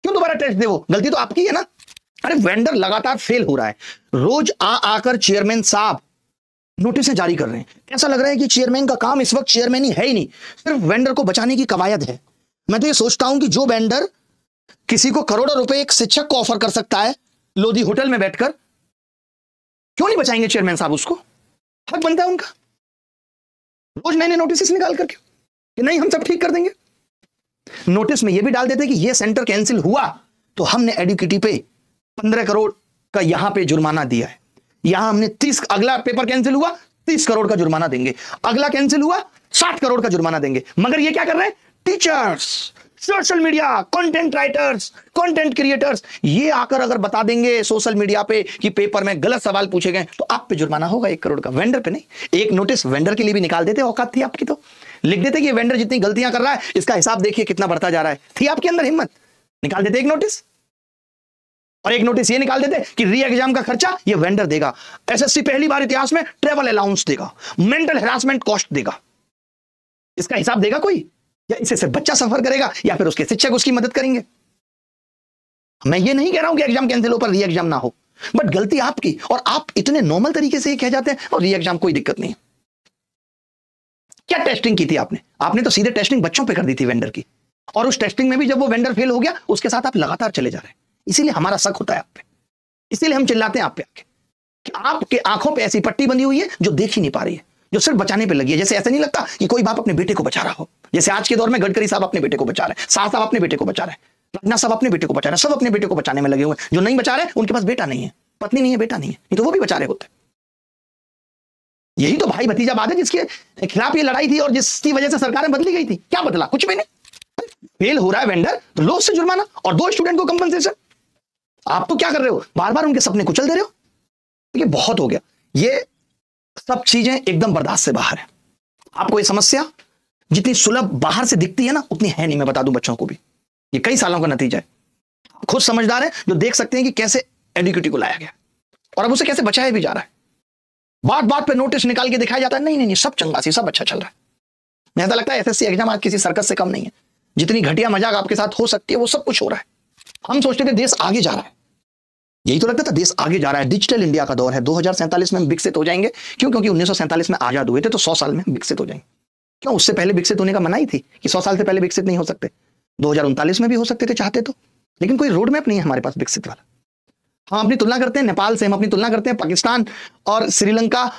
क्यों दोबारा टेस्ट दे? वो गलती तो आपकी है ना। अरे वेंडर लगातार फेल हो रहा है, रोज आकर चेयरमैन साहब नोटिस जारी कर रहे हैं। ऐसा लग रहा है कि चेयरमैन का काम इस वक्त चेयरमैन ही है ही नहीं, सिर्फ वेंडर को बचाने की कवायद है। मैं तो ये सोचता हूं कि जो वेंडर किसी को करोड़ों रुपए एक शिक्षक को ऑफर कर सकता है लोधी होटल में बैठकर, क्यों नहीं बचाएंगे चेयरमैन साहब? उसको हक बनता है उनका। रोज नए नए नोटिस निकाल करके कि नहीं हम सब ठीक कर देंगे। नोटिस में यह भी डाल देते कि यह सेंटर कैंसिल हुआ तो हमने एडुकेटी पे 15 करोड़ का यहां पे जुर्माना दिया है, यहां हमने 30, अगला पेपर कैंसिल हुआ 30 करोड़ का जुर्माना देंगे, अगला कैंसिल हुआ 60 करोड़ का जुर्माना देंगे। मगर ये क्या कर रहे हैं? Teachers, social media, content writers, content creators, ये आकर अगर बता देंगे सोशल मीडिया पे कि पेपर में गलत सवाल पूछे गए तो आप पे जुर्माना होगा 1 करोड़ का। वेंडर पे नहीं। एक नोटिस वेंडर के लिए भी निकाल देते, औकात थी आपकी तो लिख देते कि ये वेंडर जितनी गलतियां कर रहा है इसका हिसाब देखिए कितना बढ़ता जा रहा है। थी आपके अंदर हिम्मत, निकाल देते एक नोटिस। और एक नोटिस ये निकाल देते कि री एग्जाम का खर्चा ये वेंडर देगा, एसएससी पहली बार इतिहास में ट्रेवल अलाउंस देगा, मेंटल हैरासमेंट कॉस्ट देगा। इसका हिसाब देगा कोई, या इससे सिर्फ बच्चा सफर करेगा या फिर उसके शिक्षक उसकी मदद करेंगे? मैं ये नहीं कह रहा हूं कि एग्जाम कैंसिल हो पर री एग्जाम ना हो, बट गलती आपकी, और आप इतने नॉर्मल तरीके से कह जाते हैं और री एग्जाम कोई दिक्कत नहीं। क्या टेस्टिंग की थी आपने? आपने तो सीधे टेस्टिंग बच्चों पे कर दी थी वेंडर की, और उस टेस्टिंग में भी जब वो वेंडर फेल हो गया उसके साथ आप लगातार चले जा रहे हैं। इसीलिए हमारा शक होता है आप पे, इसीलिए हम चिल्लाते हैं आप पे आके कि आपके आंखों पे ऐसी पट्टी बंधी हुई है जो देख ही नहीं पा रही है, जो सिर्फ बचाने पे लगी है। जैसे ऐसा नहीं लगता कि कोई बाप अपने बेटे को बचा रहा हो, जैसे आज के दौर में गडकरी साहब अपने बेटे को बचा रहे हैं, शाह साहब अपने बेटे को बचा रहे हैं, राजनाथ साहब अपने बेटे को बचा रहे हैं, सब अपने बेटे को बचाने में लगे हुए हैं। जो नहीं बचा रहे उनके पास बेटा नहीं है, पत्नी नहीं है, बेटा नहीं है, नहीं तो वो भी बचा रहे होते। यही तो भाई भतीजावाद है जिसके खिलाफ ये लड़ाई थी और जिसकी वजह से सरकारें बदली गई थी। क्या बदला? कुछ भी नहीं। फेल हो रहा है वेंडर तो लो से जुर्माना और 2 स्टूडेंट को कंपनसेशन। आप तो क्या कर रहे हो? बार बार उनके सपने कुचल दे रहे हो। ये बहुत हो गया, ये सब चीजें एकदम बर्दाश्त से बाहर है। आपको ये समस्या जितनी सुलभ बाहर से दिखती है ना उतनी है नहीं। मैं बता दूं बच्चों को भी, ये कई सालों का नतीजा है। खुद समझदार है जो देख सकते हैं कि कैसे एडुकेटी को लाया गया और अब उसे कैसे बचाया भी जा रहा है। बात बात पे नोटिस निकाल के दिखाया जाता है नहीं नहीं नहीं सब चंगासी, सब अच्छा चल रहा है। मुझे ऐसा लगता है एसएससी एग्जाम आज किसी सर्कस से कम नहीं है। जितनी घटिया मजाक आपके साथ हो सकती है वो सब कुछ हो रहा है। हम सोचते थे देश आगे जा रहा है, यही तो लगता था देश आगे जा रहा है। डिजिटल इंडिया का दौर है, 2047 में हम विकसित हो जाएंगे। क्यों? क्योंकि 1947 में आजाद हुए थे तो 100 साल में विकसित हो जाएंगे। क्यों? उससे पहले विकसित होने का मनाही थी कि 100 साल से पहले विकसित नहीं हो सकते। 2039 में भी हो सकते थे चाहते तो, लेकिन कोई रोड मैप नहीं है हमारे पास विकसित वाला। हम अपनी तुलना करते हैं नेपाल से, हम अपनी तुलना करते हैं पाकिस्तान और श्रीलंका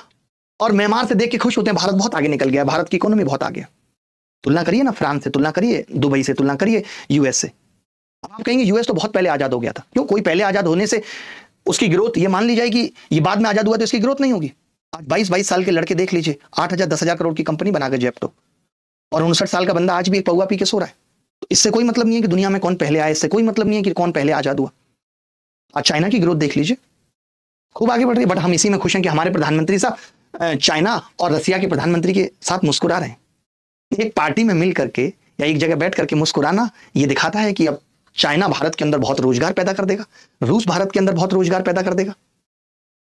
और म्यांमार से, देख के खुश होते हैं भारत बहुत आगे निकल गया, भारत की इकोनॉमी बहुत आगे। तुलना करिए ना फ्रांस से, तुलना करिए दुबई से, तुलना करिए यूएस से। अब आप कहेंगे यूएस तो बहुत पहले आजाद हो गया था। क्यों? कोई पहले आजाद होने से उसकी ग्रोथ ये मान ली जाए कि ये बाद में आजाद हुआ तो इसकी ग्रोथ नहीं होगी। आज 22 साल के लड़के देख लीजिए, 8,000 10,000 करोड़ की कंपनी बना गए जेप्टो, और 59 साल का बंदा आज भी एक पौवा पी के सो रहा है। तो इससे कोई मतलब नहीं है कि दुनिया में कौन पहले आया, इससे कोई मतलब नहीं है कि कौन पहले आजाद हुआ। आज चाइना की ग्रोथ देख लीजिए, खूब आगे बढ़ रही है। बट हम इसी में खुश हैं कि हमारे प्रधानमंत्री साहब चाइना और रसिया के प्रधानमंत्री के साथ मुस्कुरा रहे हैं। एक पार्टी में मिल करके या एक जगह बैठ करके मुस्कुराना ये दिखाता है कि अब चाइना भारत के अंदर बहुत रोजगार पैदा कर देगा, रूस भारत के अंदर बहुत रोजगार पैदा कर देगा।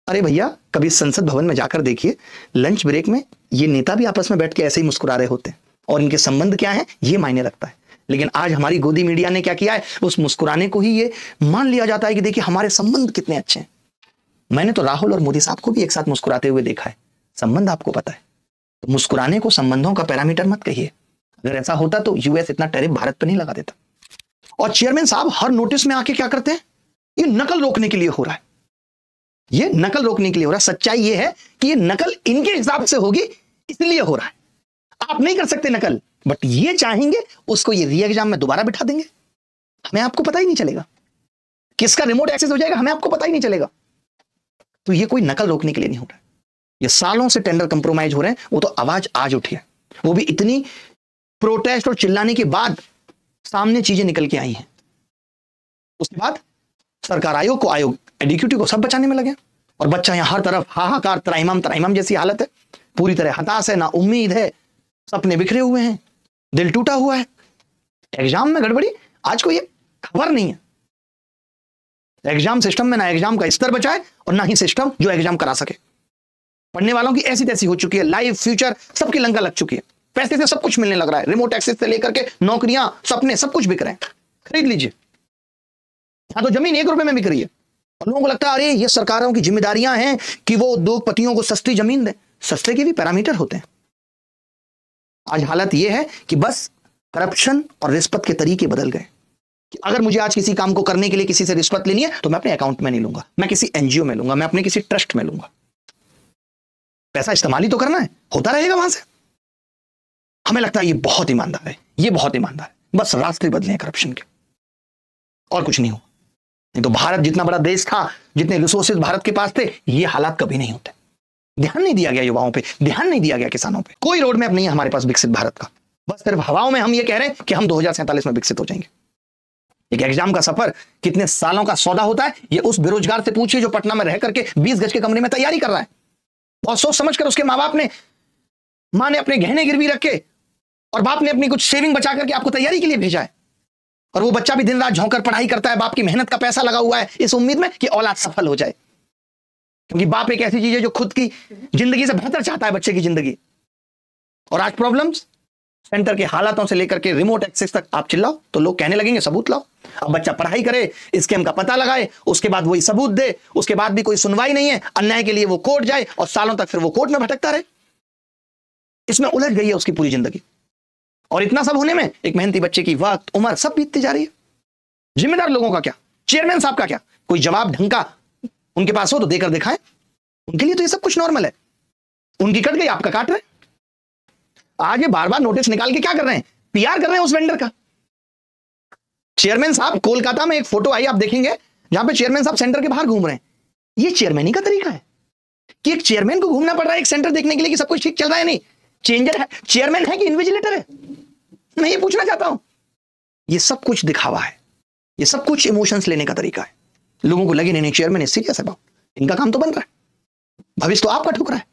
अरे भैया, कभी संसद भवन में जाकर देखिए, लंच ब्रेक में ये नेता भी आपस में बैठ के ऐसे ही मुस्कुरा रहे होते हैं और इनके संबंध क्या है ये मायने रखता है। लेकिन आज हमारी गोदी मीडिया ने क्या किया है, उस मुस्कुराने को ही ये मान लिया जाता है कि देखिए हमारे संबंध कितने अच्छे हैं। मैंने तो राहुल और मोदी साहब को भी एक साथ मुस्कुराते हुए देखा है। संबंध आपको पता है, तो मुस्कुराने को संबंधों का पैरामीटर मत कहिए। अगर ऐसा होता तो यूएस इतना टैरिफ भारत पर नहीं लगा देता। और चेयरमैन साहब हर नोटिस में आके क्या करते हैं, ये नकल रोकने के लिए हो रहा है, ये नकल रोकने के लिए हो रहा है। सच्चाई ये है कि ये नकल इनके हिसाब से होगी इसलिए हो रहा है। आप नहीं कर सकते नकल, बट ये चाहेंगे उसको ये री एग्जाम में दोबारा बिठा देंगे, हमें आपको पता ही नहीं चलेगा। किसका रिमोट एक्सेस हो जाएगा हमें आपको पता ही नहीं चलेगा। तो ये कोई नकल रोकने के लिए नहीं हो रहा है। ये सालों से टेंडर कंप्रोमाइज हो रहे हैं, वो तो आवाज आज उठी है, वो भी इतनी प्रोटेस्ट और चिल्लाने के बाद सामने चीजें निकल के आई हैं। उसके बाद सरकार आयोग को, आयोग एडुकेटी को, सब बचाने में लगे। और बच्चा यहां हर तरफ हाहाकार, त्राहिमाम त्राहिमाम जैसी हालत है, पूरी तरह हताश है, ना उम्मीद है, सपने बिखरे हुए हैं, दिल टूटा हुआ है। एग्जाम में गड़बड़ी आज कोई खबर नहीं है। एग्जाम सिस्टम में ना एग्जाम का स्तर बचा है और ना ही सिस्टम जो एग्जाम करा सके। पढ़ने वालों की ऐसी तैसी हो चुकी है, लाइफ फ्यूचर सबकी लंका लग चुकी है। पैसे से सब कुछ मिलने लग रहा है, रिमोट एक्सेस से लेकर के नौकरियां, सपने, सब कुछ बिक रहे हैं। खरीद लीजिए। यहां तो जमीन 1 रुपए में बिक रही है और लोगों को लगता है अरे ये सरकारों की जिम्मेदारियां हैं कि वो उद्योगपतियों को सस्ती जमीन दें। सस्ते के भी पैरामीटर होते हैं। आज हालत यह है कि बस करप्शन और रिश्वत के तरीके बदल गए कि अगर मुझे आज किसी काम को करने के लिए किसी से रिश्वत लेनी है तो मैं अपने अकाउंट में नहीं लूंगा, मैं किसी एनजीओ में लूंगा, मैं अपने किसी ट्रस्ट में लूंगा। पैसा इस्तेमाल ही तो करना है, होता रहेगा वहां से। हमें लगता है ये बहुत ईमानदार है, ये बहुत ईमानदार है, बस रास्ते बदले हैं करप्शन के, और कुछ नहीं हो। नहीं तो भारत जितना बड़ा देश था, जितने रिसोर्सेज भारत के पास थे, ये हालात कभी नहीं होते। ध्यान नहीं दिया गया युवाओं पे, ध्यान नहीं दिया गया किसानों पे। कोई रोड मैप नहीं है हमारे पास विकसित भारत का, बस सिर्फ हवाओं में हम ये कह रहे हैं कि हम 2047 में विकसित हो जाएंगे। एक एग्जाम का सफर कितने सालों का सौदा होता है, ये उस बेरोजगार से पूछिए जो पटना में रह करके 20 गज के कमरे में तैयारी कर रहा है। बहुत सोच समझ कर उसके माँ ने अपने गहने गिरवी रखे और बाप ने अपनी कुछ सेविंग बचा करके आपको तैयारी के लिए भेजा है, और वो बच्चा भी दिन रात झोंकर पढ़ाई करता है, बाप की मेहनत का पैसा लगा हुआ है इस उम्मीद में कि औलाद सफल हो जाए। क्योंकि बाप एक ऐसी चीज है जो खुद की जिंदगी से बेहतर चाहता है बच्चे की जिंदगी। और आज प्रॉब्लम्स, सेंटर के हालातों से लेकर के रिमोट एक्सेस तक आप चिल्लाओ तो लोग कहने लगेंगे सबूत लाओ। अब बच्चा पढ़ाई करे, स्कैम का पता लगाए, उसके बाद वही सबूत दे, उसके बाद भी कोई सुनवाई नहीं है, अन्याय के लिए वो कोर्ट जाए और सालों तक फिर वो कोर्ट में भटकता रहे। इसमें उलझ गई है उसकी पूरी जिंदगी। और इतना सब होने में एक मेहनती बच्चे की वक्त, उम्र सब बीतती जा रही है। जिम्मेदार लोगों का क्या, चेयरमैन साहब का क्या, कोई जवाब ढंग का उनके पास हो तो देकर दिखाएं। उनके लिए तो ये सब कुछ नॉर्मल है, उनकी कट गई आपका काट रहे। आज ये बार बार नोटिस निकाल के क्या कर रहे हैं, पीआर कर रहे हैं उस वेंडर का। चेयरमैन साहब, कोलकाता में एक फोटो आई आप देखेंगे जहां पे चेयरमैन साहब सेंटर के बाहर घूम रहे हैं। ये चेयरमैन का तरीका है कि एक चेयरमैन को घूमना पड़ रहा है एक सेंटर देखने के लिए कि सब कुछ ठीक चल रहा है। नहीं, चेंजर है, चेयरमैन है कि इन्विजिलेटर है, मैं ये पूछना चाहता हूं। ये सब कुछ दिखावा है, ये सब कुछ इमोशंस लेने का तरीका है। लोगों को लगे नहीं चेयरमैन इज सीरियस अबाउट, इनका काम तो बन रहा है, भविष्य तो आपका ठुक रहा है।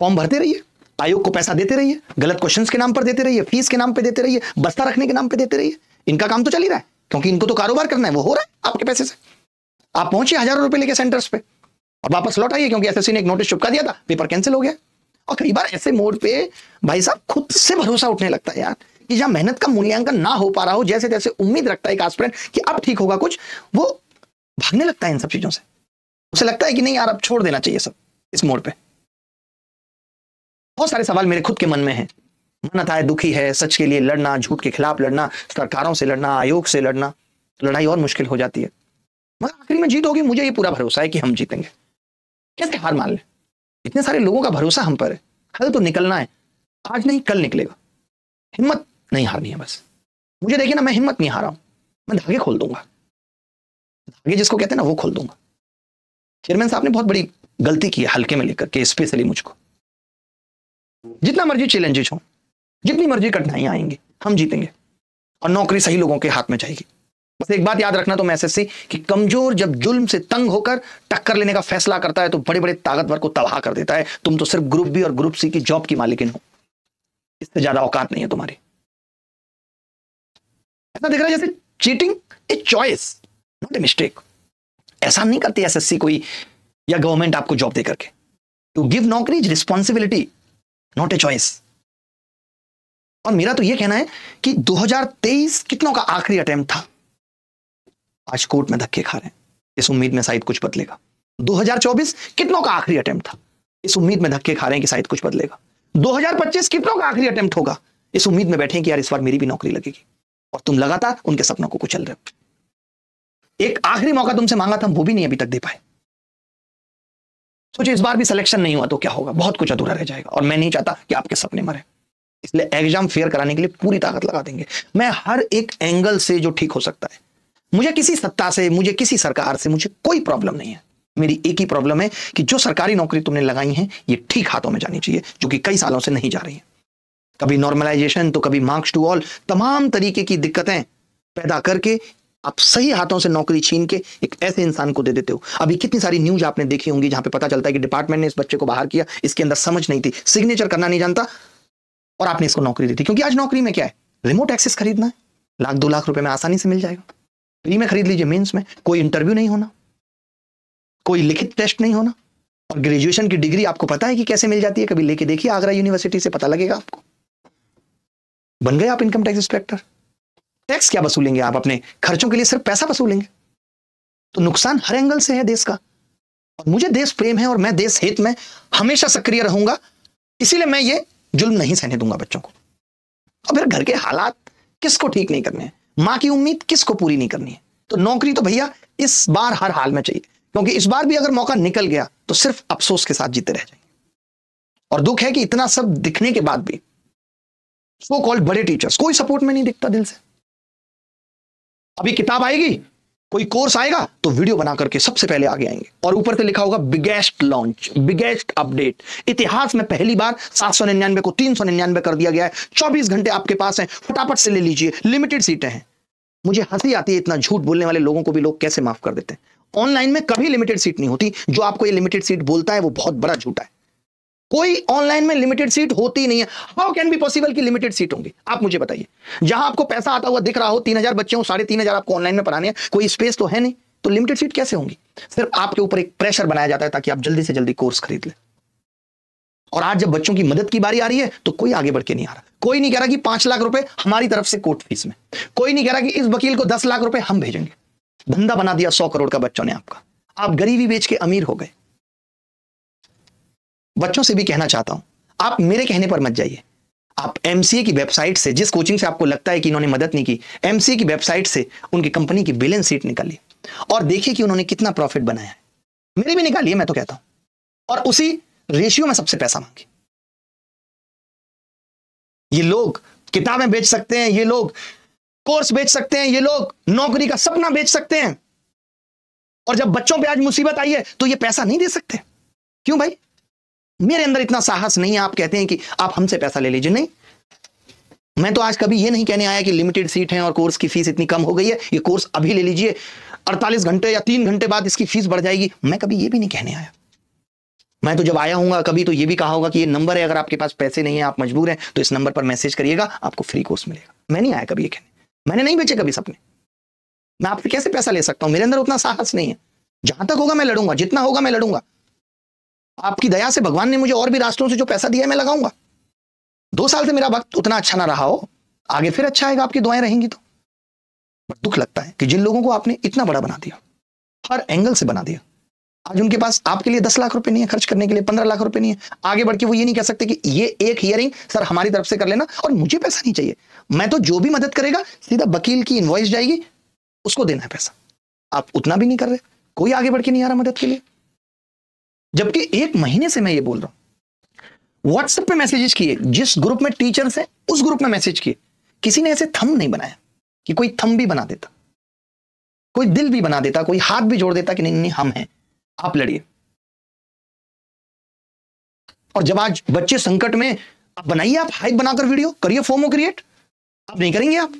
फॉर्म भरते रहिए, आयोग को पैसा देते रहिए, गलत क्वेश्चंस के नाम पर देते रहिए, फीस के नाम पे देते रहिए, बस्ता रखने के नाम पे देते रहिए। इनका काम तो चल ही रहा है, क्योंकि इनको तो कारोबार करना है, वो हो रहा है आपके पैसे से। आप पहुंचे हजारों रुपए लेके सेंटर्स पे और वापस लौट आइए, क्योंकि एसएससी ने एक नोटिस चिपका दिया था, पेपर कैंसिल हो गया। और कई बार ऐसे मोड पे भाई साहब खुद से भरोसा उठने लगता है यार, कि जहां मेहनत का मूल्यांकन ना हो पा रहा हो, जैसे जैसे उम्मीद रखता है एक एस्पिरेंट कि अब ठीक होगा कुछ, वो भागने लगता है इन सब चीजों से। उसे लगता है कि नहीं यार अब छोड़ देना चाहिए सब इस मोड पे। बहुत सारे सवाल मेरे खुद के मन में है, मन आता है, दुखी है, सच के लिए लड़ना, झूठ के खिलाफ लड़ना, सरकारों से लड़ना, आयोग से लड़ना, लड़ाई और मुश्किल हो जाती है, मगर आखिरी में जीत होगी। मुझे ये पूरा भरोसा है कि हम जीतेंगे। कैसे हार मान ले, इतने सारे लोगों का भरोसा हम पर है, कल तो निकलना है, आज नहीं कल निकलेगा। हिम्मत नहीं हारनी है बस। मुझे देखिए ना, मैं हिम्मत नहीं हारा हूं, मैं धागे खोल दूंगा, धागे जिसको कहते हैं ना वो खोल दूंगा। चेयरमैन साहब ने बहुत बड़ी गलती की है हल्के में लेकर के, स्पेशली मुझको। जितना मर्जी चैलेंजेस हो, जितनी मर्जी कठिनाइयां आएंगी, हम जीतेंगे और नौकरी सही लोगों के हाथ में जाएगी। बस एक बात याद रखना तुम एसएससी, कि कमजोर जब जुल्म से तंग होकर टक्कर लेने का फैसला करता है तो बड़े बड़े ताकतवर को तबाह कर देता है। तुम तो सिर्फ ग्रुप बी और ग्रुप सी की जॉब की मालिकिन हो, इससे ज्यादा औकात नहीं है तुम्हारी। ऐसा दिख रहा है जैसे cheating a choice, not a mistake. ऐसा नहीं करती एसएससी कोई या गवर्नमेंट आपको जॉब दे करके। टू गिव नौकरी is responsibility, not a choice. और मेरा तो यह कहना है कि 2023 कितनों का आखिरी अटेम्प्ट था, आज कोर्ट में धक्के खा रहे हैं इस उम्मीद में शायद कुछ बदलेगा। 2024 कितनों का आखिरी अटेम्प्ट था, इस उम्मीद में धक्के खा रहे हैं कि शायद कुछ बदलेगा। 2025 कितनों का आखिरी अटेम्प्ट होगा, इस उम्मीद में बैठे हैं कि यार इस बार मेरी भी नौकरी लगेगी। और तुम लगातार उनके सपनों को कुचल रहे हो। एक आखिरी मौका तुमसे मांगा था, वो भी नहीं अभी तक दे पाए। सोचिए इस बार भी सिलेक्शन नहीं हुआ तो क्या होगा, बहुत कुछ अधूरा रह जाएगा। और मैं नहीं चाहता कि आपके सपने मरे, इसलिए एग्जाम फेयर कराने के लिए पूरी ताकत लगा देंगे। मैं हर एक एंगल से जो ठीक हो सकता है, मुझे किसी सत्ता से, मुझे किसी सरकार से मुझे कोई प्रॉब्लम नहीं है। मेरी एक ही प्रॉब्लम है कि जो सरकारी नौकरी तुमने लगाई है ये ठीक हाथों में जानी चाहिए, जो कि कई सालों से नहीं जा रही है। कभी नॉर्मलाइजेशन तो कभी मार्क्स टू ऑल, तमाम तरीके की दिक्कतें पैदा करके आप सही हाथों से नौकरी छीन के एक ऐसे इंसान को दे देते हो। अभी कितनी सारी न्यूज आपने देखी होंगी जहां पे पता चलता है कि डिपार्टमेंट ने इस बच्चे को बाहर किया, इसके अंदर समझ नहीं थी, सिग्नेचर करना नहीं जानता, और आपने इसको नौकरी दी थी। क्योंकि आज नौकरी में क्या है, रिमोट एक्सेस खरीदना है, लाख 2 लाख रुपए में आसानी से मिल जाएगा। फ्री में खरीद लीजिए, मेंस में कोई इंटरव्यू नहीं होना, कोई लिखित टेस्ट नहीं होना, और ग्रेजुएशन की डिग्री आपको पता है कि कैसे मिल जाती है, कभी लेके देखिए आगरा यूनिवर्सिटी से, पता लगेगा आपको। बन गए आप इनकम टैक्स इंस्पेक्टर। टैक्स क्या वसूलेंगे आप, अपने खर्चों के लिए सिर्फ पैसा वसूलेंगे, तो नुकसान हर एंगल से है देश का। और मुझे देश प्रेम है और मैं देश हित में हमेशा सक्रिय रहूंगा, इसीलिए मैं ये जुल्म नहीं सहने दूंगा बच्चों को। और फिर घर के हालात किसको ठीक नहीं करने हैं, मां की उम्मीद किसको पूरी नहीं करनी है। तो नौकरी तो भैया इस बार हर हाल में चाहिए, क्योंकि इस बार भी अगर मौका निकल गया तो सिर्फ अफसोस के साथ जीते रह जाएंगे। और दुख है कि इतना सब दिखने के बाद भी सो कॉल्ड बड़े टीचर्स कोई सपोर्ट में नहीं दिखता दिल से। अभी किताब आएगी, कोई कोर्स आएगा तो वीडियो बना करके सबसे पहले आगे आएंगे और ऊपर से लिखा होगा बिगेस्ट लॉन्च, बिगेस्ट अपडेट, इतिहास में पहली बार 799 को 399 कर दिया गया है, 24 घंटे आपके पास हैं, फटाफट से ले लीजिए, लिमिटेड सीटें हैं। मुझे हंसी आती है, इतना झूठ बोलने वाले लोगों को भी लोग कैसे माफ कर देते हैं। ऑनलाइन में कभी लिमिटेड सीट नहीं होती, जो आपको ये लिमिटेड सीट बोलता है वो बहुत बड़ा झूठा है। कोई ऑनलाइन में लिमिटेड सीट होती नहीं है। हाउ कैन बी पॉसिबल कि लिमिटेड सीट होंगी? आप मुझे बताइए, जहां आपको पैसा आता हुआ दिख रहा हो, 3000 बच्चे हो, 3500 आपको ऑनलाइन में पढ़ाने हैं, कोई स्पेस तो है नहीं, तो लिमिटेड सीट कैसे होंगी? सिर्फ आपके ऊपर एक प्रेशर बनाया जाता है ताकि आप जल्दी से जल्दी कोर्स खरीद लें। और आज जब बच्चों की मदद की बारी आ रही है तो कोई आगे बढ़ के नहीं आ रहा। कोई नहीं कह रहा कि 5 लाख रुपए हमारी तरफ से कोर्ट फीस में, कोई नहीं कह रहा कि इस वकील को 10 लाख रुपए हम भेजेंगे। धंधा बना दिया 100 करोड़ का बच्चों ने आपका, आप गरीबी बेच के अमीर हो गए। बच्चों से भी कहना चाहता हूं, आप मेरे कहने पर मत जाइए। आप एमसीए की वेबसाइट से, जिस कोचिंग से आपको लगता है कि इन्होंने मदद नहीं की, एमसीए की वेबसाइट से उनकी कंपनी की बैलेंस शीट निकालिए और देखिए कि उन्होंने कितना प्रॉफिट बनाया है। मेरी भी निकालिए, मैं तो कहता हूं, और उसी रेशियो में सबसे पैसा मांगिए। ये लोग किताबें बेच सकते हैं, ये लोग कोर्स बेच सकते हैं, ये लोग नौकरी का सपना बेच सकते हैं, और जब बच्चों पे आज मुसीबत आई है तो ये पैसा नहीं दे सकते। क्यों भाई? मेरे अंदर इतना साहस नहीं है। आप कहते हैं कि आप हमसे पैसा ले लीजिए। नहीं, मैं तो आज कभी ये नहीं कहने आया कि लिमिटेड सीट है और कोर्स की फीस इतनी कम हो गई है, ये कोर्स अभी ले लीजिए, 48 घंटे या 3 घंटे बाद इसकी फीस बढ़ जाएगी। मैं कभी ये भी नहीं कहने आया। मैं तो जब आया हूं कभी तो ये भी कहा होगा कि ये नंबर है, अगर आपके पास पैसे नहीं है, आप मजबूर हैं, तो इस नंबर पर मैसेज करिएगा, आपको फ्री कोर्स मिलेगा। मैं नहीं आया कभी ये कहने, मैंने नहीं बेचे कभी सपने। मैं आपसे कैसे पैसा ले सकता हूं? मेरे अंदर उतना साहस नहीं है। जहां तक होगा मैं लड़ूंगा, जितना होगा मैं लड़ूंगा। आपकी दया से भगवान ने मुझे और भी रास्तों से जो पैसा दिया है मैं लगाऊंगा। 2 साल से मेरा वक्त उतना अच्छा ना रहा हो, आगे फिर अच्छा आएगा, आपकी दुआएं रहेंगी तो। दुख लगता है कि जिन लोगों को आपने इतना बड़ा बना दिया, हर एंगल से बना दिया, आज उनके पास आपके लिए 10 लाख रुपए नहीं है खर्च करने के लिए, 15 लाख रुपए नहीं है। आगे बढ़ के वो ये नहीं कह सकते कि ये एक हियरिंग सर हमारी तरफ से कर लेना और मुझे पैसा नहीं चाहिए। मैं तो जो भी मदद करेगा सीधा वकील की इनवॉइस जाएगी, उसको देना है पैसा। आप उतना भी नहीं कर रहे, कोई आगे बढ़ के नहीं आ रहा मदद के लिए। जबकि 1 महीने से मैं ये बोल रहा हूं, व्हाट्सएप पे मैसेजेस किए, जिस ग्रुप में टीचर्स हैं उस ग्रुप में मैसेज किए, किसी ने ऐसे थंब नहीं बनाया कि कोई थंब भी बना देता, कोई दिल भी बना देता, कोई हाथ भी जोड़ देता कि नहीं नहीं हम हैं, आप लड़िए। और जब आज बच्चे संकट में, आप बनाइए, आप हाइप बनाकर वीडियो करिए, फोमो क्रिएट। आप नहीं करेंगे, आप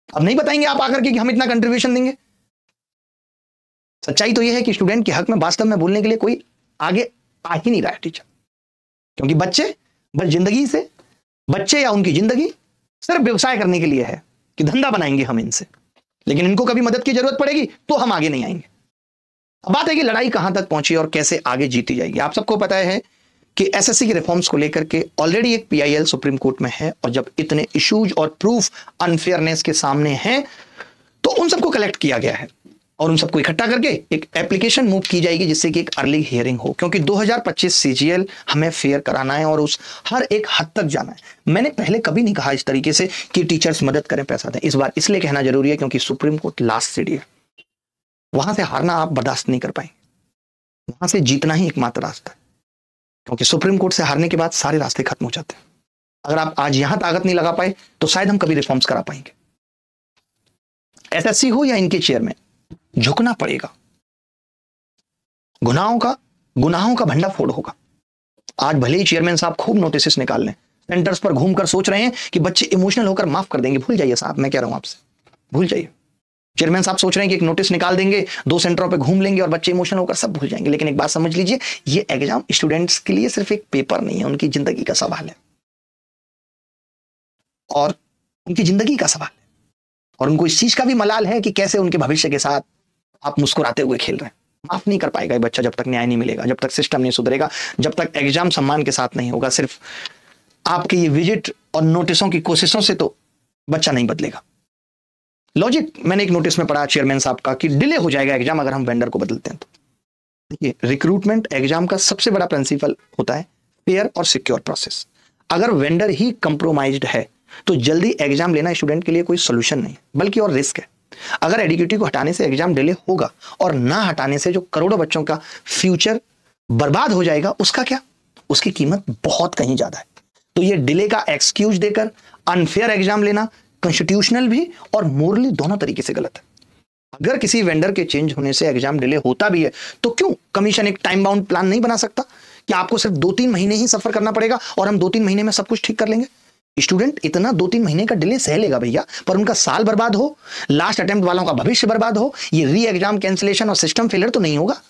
अब नहीं बताएंगे आप आकर के कि हम इतना कंट्रीब्यूशन देंगे। सच्चाई तो यह है कि स्टूडेंट के हक में वास्तव में बोलने के लिए कोई आगे आ ही नहीं रहा है टीचर, क्योंकि बच्चे बस जिंदगी से, बच्चे या उनकी जिंदगी सिर्फ व्यवसाय करने के लिए है कि धंधा बनाएंगे हम इनसे, लेकिन इनको कभी मदद की जरूरत पड़ेगी तो हम आगे नहीं आएंगे। अब बात है कि लड़ाई कहां तक पहुंची और कैसे आगे जीती जाएगी। आप सबको पता है कि एसएससी के रिफॉर्म्स को लेकर के ऑलरेडी एक पीआईएल सुप्रीम कोर्ट में है, और जब इतने इश्यूज और प्रूफ अनफेयरनेस के सामने हैं तो उन सबको कलेक्ट किया गया है और उन सबको इकट्ठा करके एक एप्लीकेशन मूव की जाएगी जिससे कि एक अर्ली हियरिंग हो, क्योंकि 2025 सीजीएल हमें फेयर कराना है और उस हर एक हद तक जाना है। मैंने पहले कभी नहीं कहा इस तरीके से कि टीचर्स मदद करें, पैसा दें। इस बार इसलिए कहना जरूरी है क्योंकि सुप्रीम कोर्ट लास्ट सीढ़ी है, वहां से हारना आप बर्दाश्त नहीं कर पाएंगे, वहां से जीतना ही एकमात्र रास्ता है, क्योंकि सुप्रीम कोर्ट से हारने के बाद सारे रास्ते खत्म हो जाते हैं। अगर आप आज यहां ताकत नहीं लगा पाए तो शायद हम कभी रिफॉर्म्स करा पाएंगे। एसएससी हो या इनके चेयरमैन, झुकना पड़ेगा। गुनाहों का भंडाफोड़ होगा। आज भले ही चेयरमैन साहब खूब नोटिस निकाल लें, सेंटर्स पर घूमकर सोच रहे हैं कि बच्चे इमोशनल होकर माफ कर देंगे, भूल जाइए साहब, मैं कह रहा हूं आपसे, भूल जाइए। चेयरमैन साहब सोच रहे हैं कि एक नोटिस निकाल देंगे, 2 सेंटरों पे घूम लेंगे और बच्चे इमोशनल होकर सब भूल जाएंगे। लेकिन एक बात समझ लीजिए, ये एग्जाम स्टूडेंट्स के लिए सिर्फ एक पेपर नहीं है, उनकी जिंदगी का सवाल है, और उनकी जिंदगी का सवाल है, और उनको इस चीज का भी मलाल है कि कैसे उनके भविष्य के साथ आप मुस्कुराते हुए खेल रहे हैं। माफ नहीं कर पाएगा ये बच्चा जब तक न्याय नहीं मिलेगा, जब तक सिस्टम नहीं सुधरेगा, जब तक एग्जाम सम्मान के साथ नहीं होगा। सिर्फ आपके ये विजिट और नोटिसों की कोशिशों से तो बच्चा नहीं बदलेगा। लॉजिक मैंने एक नोटिस में पढ़ा चेयरमैन साहब का कि डिले हो जाएगा एग्जाम अगर हम वेंडर को बदलते हैं तो। देखिए, रिक्रूटमेंट एग्जाम का सबसे बड़ा प्रिंसिपल होता है फेयर और सिक्योर प्रोसेस। अगर वेंडर ही कंप्रोमाइज्ड है तो जल्दी एग्जाम लेना स्टूडेंट के लिए कोई सोल्यूशन नहीं, बल्कि और रिस्क है। अगर एडिक्यूटी को हटाने से एग्जाम डिले होगा और ना हटाने से जो करोड़ों बच्चों का फ्यूचर बर्बाद हो जाएगा, उसका क्या, उसकी कीमत बहुत कहीं ज्यादा है। तो ये डिले का एक्सक्यूज देकर अनफेयर एग्जाम लेना कॉन्स्टिट्यूशनल भी और मोरली दोनों तरीके से गलत है। अगर किसी वेंडर के चेंज होने से एग्जाम डिले होता भी है तो क्यों कमीशन एक टाइम बाउंड प्लान नहीं बना सकता कि आपको सिर्फ 2-3 महीने ही सफर करना पड़ेगा और हम 2-3 महीने में सब कुछ ठीक कर लेंगे। स्टूडेंट इतना 2-3 महीने का डिले सह लेगा भैया, पर उनका साल बर्बाद हो, लास्ट अटेम्प्ट वालों का भविष्य बर्बाद हो, ये री एग्जाम कैंसिलेशन और सिस्टम फेलियर तो नहीं होगा।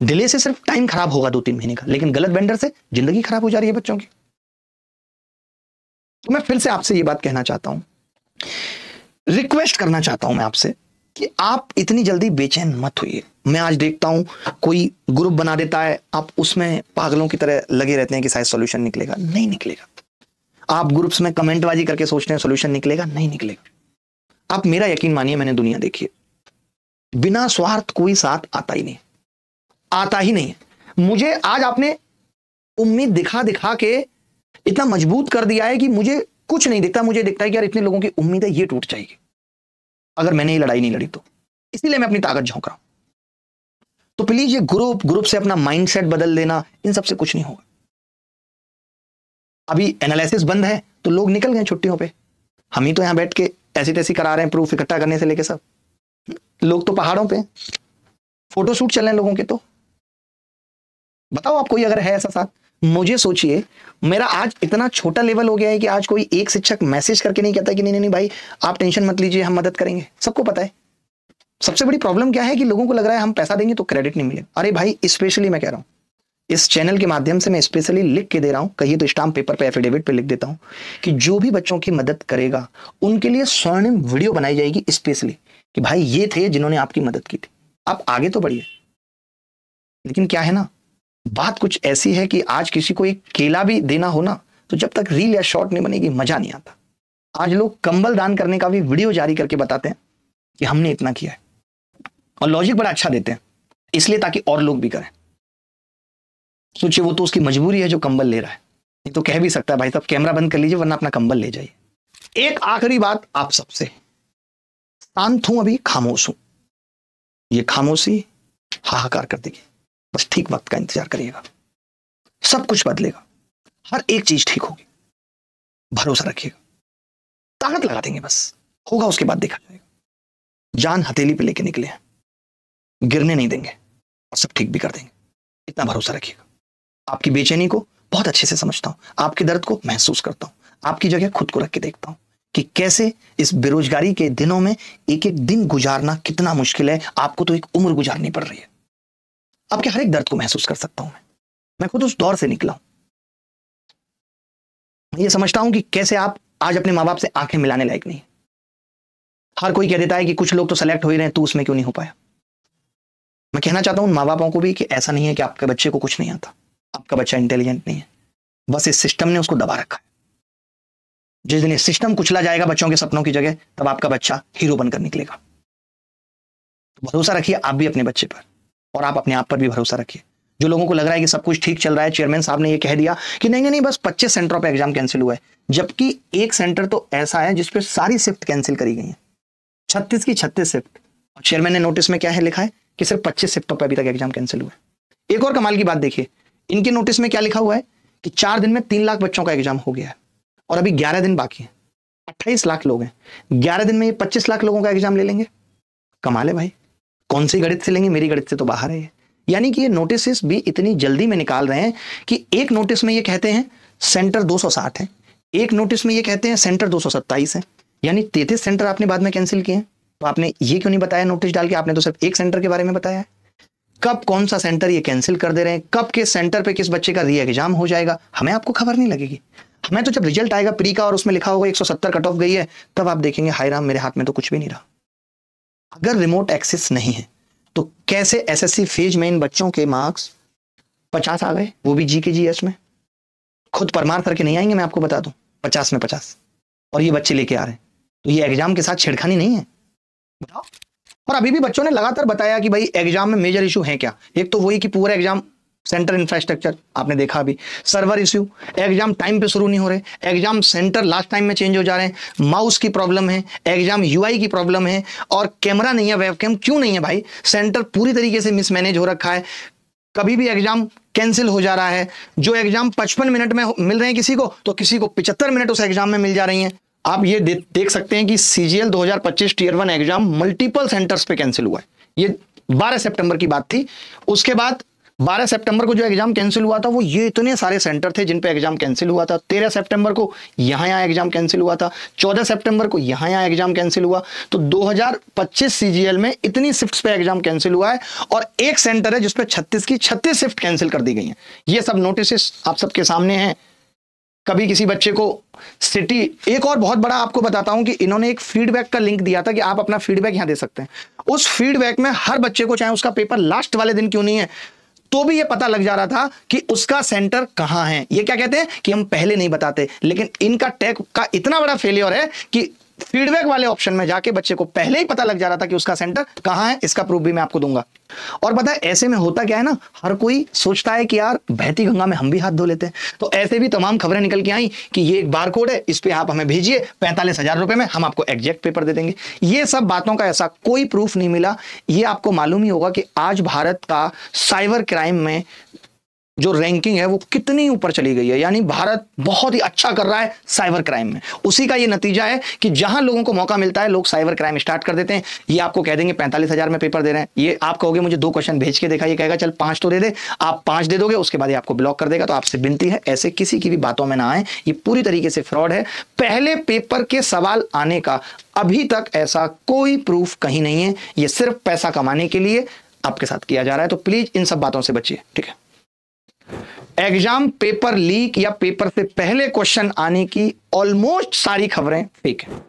डिले से सिर्फ टाइम खराब होगा 2-3 महीने का, लेकिन गलत वेंडर से जिंदगी खराब हो जा रही है बच्चों की। तो मैं फिर से आपसे ये बात कहना चाहता हूं, रिक्वेस्ट करना चाहता हूं मैं आपसे कि आप इतनी जल्दी बेचैन मत होइए। मैं आज देखता हूं कोई ग्रुप बना देता है, आप उसमें पागलों की तरह लगे रहते हैं कि शायद सॉल्यूशन निकलेगा, नहीं निकलेगा। आप ग्रुप्स में कमेंटबाजी करके सोचते हैं सॉल्यूशन निकलेगा, नहीं निकलेगा। आप मेरा यकीन मानिए, मैंने दुनिया देखी है, बिना स्वार्थ कोई साथ आता ही नहीं, आता ही नहीं है। मुझे आज आपने उम्मीद दिखा दिखा के इतना मजबूत कर दिया है कि मुझे कुछ नहीं दिखता, मुझे दिखता है कि यार इतने लोगों की उम्मीद है, ये टूट जाएगी अगर मैंने ये लड़ाई नहीं लड़ी तो। इसीलिए मैं अपनी ताकत झोंक रहा हूं। तो प्लीज ये ग्रुप से अपना माइंडसेट बदल देना, इन सबसे कुछ नहीं होगा। अभी एनालिसिस बंद है तो लोग निकल गए छुट्टियों पे, हम ही तो यहां बैठ के ऐसी तैसी करा रहे हैं, प्रूफ इकट्ठा करने से लेके सब। लोग तो पहाड़ों पे फोटो शूट चल रहे हैं लोगों के। तो बताओ आप कोई अगर है ऐसा साथ। मुझे सोचिए, मेरा आज इतना छोटा लेवल हो गया है कि आज कोई एक शिक्षक मैसेज करके नहीं कहता कि नहीं नहीं भाई आप टेंशन मत लीजिए, हम मदद करेंगे। सबको पता है। सबसे बड़ी प्रॉब्लम क्या है कि लोगों को लग रहा है हम पैसा देंगे तो क्रेडिट नहीं मिलेगा। अरे भाई, स्पेशली मैं कह रहा हूं, इस चैनल के माध्यम से मैं स्पेशली लिख के दे रहा हूं, कहिए तो स्टाम्प पेपर पे, एफिडेविट पे लिख देता हूं कि जो भी बच्चों की मदद करेगा उनके लिए स्वर्णिम वीडियो बनाई जाएगी स्पेशली कि भाई ये थे जिन्होंने आपकी मदद की थी, आप आगे तो बढ़िए। लेकिन क्या है ना, बात कुछ ऐसी है कि आज किसी को एक केला भी देना हो ना, तो जब तक रील या शॉर्ट नहीं बनेगी मजा नहीं आता। आज लोग कंबल दान करने का भी वीडियो जारी करके बताते हैं कि हमने इतना किया है, और लॉजिक बड़ा अच्छा देते हैं, इसलिए ताकि और लोग भी करें। सोचिए, वो तो उसकी मजबूरी है जो कंबल ले रहा है, नहीं तो कह भी सकता है भाई साहब कैमरा बंद कर लीजिए वरना अपना कंबल ले जाइए। एक आखिरी बात आप सबसे, शांत हूं, अभी खामोश हूं, ये खामोशी हाहाकार कर देगी। बस ठीक वक्त का इंतजार करिएगा, सब कुछ बदलेगा, हर एक चीज ठीक होगी, भरोसा रखिएगा, ताकत लगा देंगे, बस होगा उसके बाद देखा जाएगा। जान हथेली पे लेके निकले हैं, गिरने नहीं देंगे और सब ठीक भी कर देंगे, इतना भरोसा रखिएगा। आपकी बेचैनी को बहुत अच्छे से समझता हूं, आपके दर्द को महसूस करता हूं, आपकी जगह खुद को रख के देखता हूं कि कैसे इस बेरोजगारी के दिनों में एक एक दिन गुजारना कितना मुश्किल है। आपको तो एक उम्र गुजारनी पड़ रही है। आपके हर एक दर्द को महसूस कर सकता हूं मैं खुद उस दौर से निकला हूं। मैं ये समझता हूं कि कैसे आप आज अपने माँ बाप से आंखें मिलाने लायक नहीं। हर कोई कह देता है कि कुछ लोग तो सेलेक्ट हो ही रहे हैं, तू उसमें क्यों नहीं हो पाया। मैं कहना चाहता हूं उन माँ बापों को भी कि ऐसा नहीं है कि आपके बच्चे को कुछ नहीं आता, आपका बच्चा इंटेलिजेंट नहीं है, बस इस सिस्टम ने उसको दबा रखा है। जिस दिन ये सिस्टम कुचला जाएगा बच्चों के सपनों की जगह, तब आपका बच्चा हीरो बनकर निकलेगा। तो भरोसा रखिए आप भी अपने बच्चे पर, और आप अपने आप पर भी भरोसा रखिए। जो लोगों को लग रहा है कि सब कुछ ठीक चल रहा है, चेयरमैन साहब ने ये कह दिया कि नहीं नहीं नहीं बस 25 सेंटरों पे एग्जाम कैंसिल हुआ है, जबकि एक सेंटर तो ऐसा है जिसपे सारी शिफ्ट कैंसिल करी गई है, 36 की 36 शिफ्ट। और चेयरमैन ने नोटिस में क्या है लिखा है कि सिर्फ 25 शिफ्टों पर अभी तक एग्जाम कैंसिल हुआ है। एक और कमाल की बात देखिए, इनके नोटिस में क्या लिखा हुआ है कि 4 दिन में 3 लाख बच्चों का एग्जाम हो गया है, और अभी 11 दिन बाकी है, 28 लाख लोग हैं, 11 दिन में ये 25 लाख लोगों का एग्जाम ले लेंगे। कमाल है भाई, कौन सी गणित से लेंगे, मेरी गणित से तो बाहर है। यानी कि ये नोटिस भी इतनी जल्दी में निकाल रहे हैं कि एक नोटिस में ये कहते हैं सेंटर 260 है, एक नोटिस में ये कहते हैं सेंटर 227 है, यानी 33 सेंटर आपने बाद में कैंसिल किए हैं। तो आपने ये क्यों नहीं बताया नोटिस डाल के, आपने तो सिर्फ एक सेंटर के बारे में बताया है। कब कौन सा सेंटर ये कैंसिल कर दे रहे हैं, कब किस सेंटर पे किस बच्चे का री एग्जाम हो जाएगा, हमें आपको खबर नहीं लगेगी। हमें तो जब रिजल्ट आएगा प्री का और उसमें लिखा होगा 170 कट ऑफ गई है, तब आप देखेंगे हाय राम मेरे हाथ में तो कुछ भी नहीं रहा। अगर रिमोट एक्सेस नहीं है तो कैसे एसएससी फेज में इन बच्चों के मार्क्स 50 आ गए, वो भी जी के जीएस में। खुद परमार करके नहीं आएंगे, मैं आपको बता दूं, 50 में 50, और ये बच्चे लेके आ रहे हैं। तो ये एग्जाम के साथ छेड़खानी नहीं है, बताओ। और अभी भी बच्चों ने लगातार बताया कि भाई एग्जाम में मेजर इशू है क्या। एक तो वही कि पूरा एग्जाम सेंटर इंफ्रास्ट्रक्चर, आपने देखा अभी सर्वर इश्यू, एग्जाम टाइम पे शुरू नहीं हो रहे, एग्जाम सेंटर लास्ट टाइम में चेंज हो जा रहे हैं, माउस की प्रॉब्लम है, एग्जाम यूआई की प्रॉब्लम है, और कैमरा नहीं है, वेबकैम क्यों नहीं है भाई। सेंटर पूरी तरीके से मिसमैनेज हो रखा है, कभी भी एग्जाम कैंसिल हो जा रहा है। जो एग्जाम 55 मिनट में मिल रहे हैं किसी को, तो किसी को 75 मिनट उस एग्जाम में मिल जा रही हैं। आप ये देख सकते हैं कि CGL 2025 tier 1 exam multiple centres पे कैंसिल हुआ है। ये 12 सितंबर की बात थी। उसके बाद 12 सितंबर को जो एग्जाम कैंसिल हुआ था वो ये इतने सारे सेंटर थे जिन पे एग्जाम कैंसिल हुआ था। 13 सितंबर को यहाँ एग्जाम कैंसिल हुआ था। 14 सितंबर को यहाँ एग्जाम कैंसिल हुआ। तो 2025 CGL में इतनी शिफ्ट्स पे एग्जाम कैंसिल हुआ है और एक सेंटर है जिसपे 36 की 36 शिफ्ट कैंसिल कर दी गई हैं। ये सब नोटिस आप सबके सामने हैं। कभी किसी बच्चे को सिटी, एक और बहुत बड़ा आपको बताता हूं कि इन्होंने एक फीडबैक का लिंक दिया था कि आप अपना फीडबैक यहां दे सकते हैं। उस फीडबैक में हर बच्चे को, चाहे उसका पेपर लास्ट वाले दिन क्यों नहीं है, तो भी ये पता लग जा रहा था कि उसका सेंटर कहां है। ये क्या कहते हैं कि हम पहले नहीं बताते, लेकिन इनका टैग का इतना बड़ा फेलियर है कि फीडबैक वाले ऑप्शन में जाके बच्चे को पहले ही पता लग जा रहा था कि उसका सेंटर कहां है। इसका प्रूफ भी मैं आपको दूंगा। और पता है ऐसे में होता क्या है ना, हर कोई सोचता है कि यार बहती गंगा में हम भी हाथ धो लेते हैं। तो ऐसे भी तमाम खबरें निकल के आई कि ये एक बार कोड है, इस पे आप हमें भेजिए 45,000 रुपए में हम आपको एग्जैक्ट पेपर दे देंगे। ये सब बातों का ऐसा कोई प्रूफ नहीं मिला। ये आपको मालूम ही होगा कि आज भारत का साइबर क्राइम में जो रैंकिंग है वो कितनी ऊपर चली गई है। यानी भारत बहुत ही अच्छा कर रहा है साइबर क्राइम में। उसी का ये नतीजा है कि जहां लोगों को मौका मिलता है लोग साइबर क्राइम स्टार्ट कर देते हैं। ये आपको कह देंगे 45,000 में पेपर दे रहे हैं, ये आप कहोगे मुझे 2 क्वेश्चन भेज के देखा, ये कहेगा चल 5 तो दे दे, आप 5 दे दोगे, उसके बाद ये आपको ब्लॉक कर देगा। तो आपसे विनती है ऐसे किसी की भी बातों में ना आए, ये पूरी तरीके से फ्रॉड है। पहले पेपर के सवाल आने का अभी तक ऐसा कोई प्रूफ कहीं नहीं है। ये सिर्फ पैसा कमाने के लिए आपके साथ किया जा रहा है। तो प्लीज इन सब बातों से बचिए, ठीक है। एग्जाम पेपर लीक या पेपर से पहले क्वेश्चन आने की ऑलमोस्ट सारी खबरें फेक है।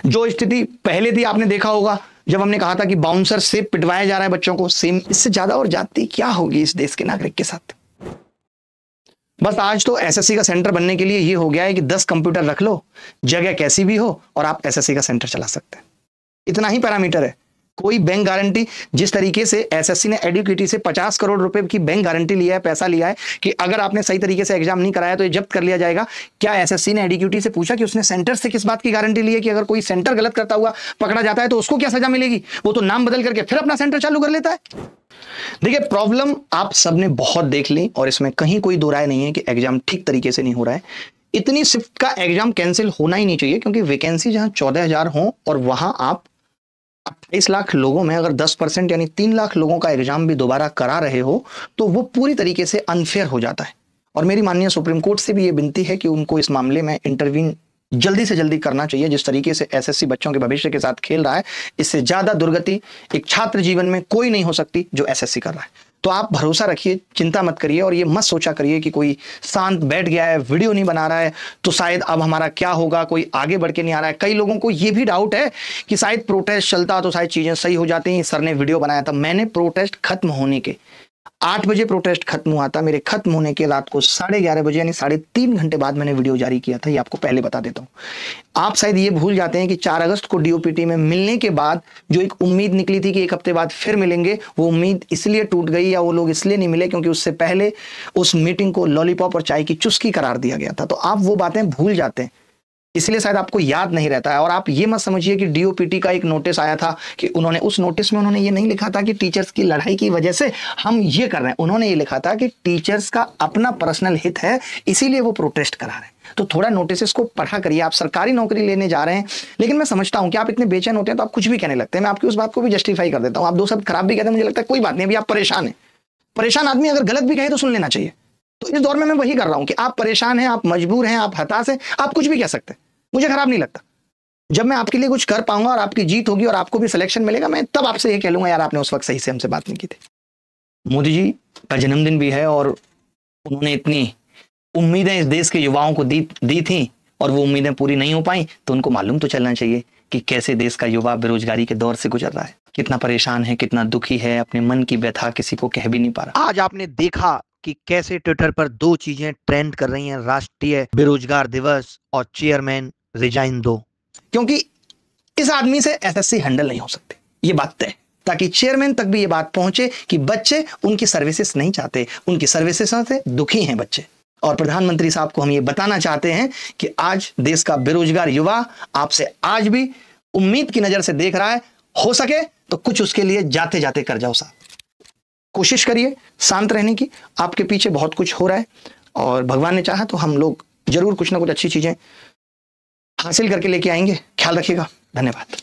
जो स्थिति पहले थी आपने देखा होगा जब हमने कहा था कि बाउंसर से पिटवाया जा रहा है बच्चों को, सेम इससे ज्यादा और जाती क्या होगी इस देश के नागरिक के साथ। बस आज तो SSC का सेंटर बनने के लिए ये हो गया है कि 10 कंप्यूटर रख लो, जगह कैसी भी हो, और आप SSC का सेंटर चला सकते हैं। इतना ही पैरामीटर है। कोई बैंक गारंटी, जिस तरीके से SSC ने एडुकेटी से 50 करोड़ रुपए की बैंक गारंटी लिया है, पैसा लिया है कि अगर आपने सही तरीके से एग्जाम नहीं कराया तो ये जब्त कर लिया जाएगा। क्या SSC ने एडुकेटी से पूछा कि उसने सेंटर से किस बात की गारंटी ली है कि अगर कोई सेंटर गलत करता हुआ पकड़ा जाता है तो उसको क्या सजा मिलेगी? वो तो नाम बदल करके फिर अपना सेंटर चालू कर लेता है। देखिए, प्रॉब्लम आप सबने बहुत देख ली और इसमें कहीं कोई दो राय नहीं है कि एग्जाम ठीक तरीके से नहीं हो रहा है। इतनी शिफ्ट का एग्जाम कैंसिल होना ही नहीं चाहिए, क्योंकि वैकेंसी जहां 14,000 हो और वहां आप 28 लाख लोगों में अगर 10% यानी 3 लाख लोगों का एग्जाम भी दोबारा करा रहे हो तो वो पूरी तरीके से अनफेयर हो जाता है। और मेरी माननीय सुप्रीम कोर्ट से भी ये विनती है कि उनको इस मामले में इंटरवीन जल्दी से जल्दी करना चाहिए। जिस तरीके से SSC बच्चों के भविष्य के साथ खेल रहा है, इससे ज्यादा दुर्गति एक छात्र जीवन में कोई नहीं हो सकती जो SSC कर रहा है। तो आप भरोसा रखिए, चिंता मत करिए और ये मत सोचा करिए कि कोई शांत बैठ गया है, वीडियो नहीं बना रहा है तो शायद अब हमारा क्या होगा, कोई आगे बढ़ के नहीं आ रहा है। कई लोगों को ये भी डाउट है कि शायद प्रोटेस्ट चलता तो शायद चीजें सही हो जाती। सर ने वीडियो बनाया था, मैंने प्रोटेस्ट खत्म होने के 8 बजे प्रोटेस्ट खत्म हुआ था, मेरे खत्म होने के रात को 11:30 बजे यानी 3.5 घंटे बाद मैंने वीडियो जारी किया था। ये आपको पहले बता देता हूँ। आप शायद ये भूल जाते हैं कि 4 अगस्त को DOPT में मिलने के बाद जो एक उम्मीद निकली थी कि 1 हफ्ते बाद फिर मिलेंगे, वो उम्मीद इसलिए टूट गई या वो लोग इसलिए नहीं मिले क्योंकि उससे पहले उस मीटिंग को लॉलीपॉप और चाय की चुस्की करार दिया गया था। तो आप वो बातें भूल जाते हैं, इसलिए शायद आपको याद नहीं रहता है। और आप ये मत समझिए कि DOPT का एक नोटिस आया था कि उन्होंने उस नोटिस में उन्होंने ये नहीं लिखा था कि टीचर्स की लड़ाई की वजह से हम ये कर रहे हैं। उन्होंने ये लिखा था कि टीचर्स का अपना पर्सनल हित है, इसीलिए वो प्रोटेस्ट करा रहे हैं। तो थोड़ा नोटिस को पढ़ा करिए। आप सरकारी नौकरी लेने जा रहे हैं, लेकिन मैं समझता हूं कि आप इतने बेचैन होते हैं तो आप कुछ भी कहने लगते हैं। मैं आपकी उस बात को भी जस्टिफाई कर देता हूं। आप 2 शब्द खराब भी कहते हैं, मुझे लगता है कोई बात नहीं, अभी आप परेशान हैं। परेशान आदमी अगर गलत भी कहे तो सुन लेना चाहिए। तो इस दौर में मैं वही कर रहा हूं कि आप परेशान हैं, आप मजबूर हैं, आप हताश हैं, आप कुछ भी कह सकते हैं, मुझे खराब नहीं लगता। जब मैं आपके लिए कुछ कर पाऊंगा और आपकी जीत होगी और आपको भी सिलेक्शन मिलेगा, मैं तब आपसे ये कह लूंगा यार आपने उस वक्त सही से हमसे बात नहीं की थी। मोदी जी का जन्मदिन भी है और उन्होंने इतनी उम्मीदें इस देश के युवाओं को दी थी और वो उम्मीदें पूरी नहीं हो पाई। तो उनको मालूम तो चलना चाहिए कि कैसे देश का युवा बेरोजगारी के दौर से गुजर रहा है, कितना परेशान है, कितना दुखी है, अपने मन की व्यथा किसी को कह भी नहीं पा रहा। आज आपने देखा कि कैसे ट्विटर पर 2 चीजें ट्रेंड कर रही हैं, राष्ट्रीय बेरोजगार दिवस और चेयरमैन रिजाइन दो। क्योंकि इस आदमी से SSC हैंडल नहीं हो सकती, ये बात तय, ताकि चेयरमैन तक भी ये बात पहुंचे कि बच्चे उनकी सर्विसेज नहीं चाहते, उनकी सर्विसेज से दुखी हैं बच्चे। और प्रधानमंत्री साहब को हम ये बताना चाहते हैं कि आज देश का बेरोजगार युवा आपसे आज भी उम्मीद की नजर से देख रहा है। हो सके तो कुछ उसके लिए जाते जाते कर जाओ साहब। कोशिश करिए शांत रहने की, आपके पीछे बहुत कुछ हो रहा है और भगवान ने चाहा तो हम लोग जरूर कुछ ना कुछ अच्छी चीजें हासिल करके लेके आएंगे। ख्याल रखिएगा, धन्यवाद।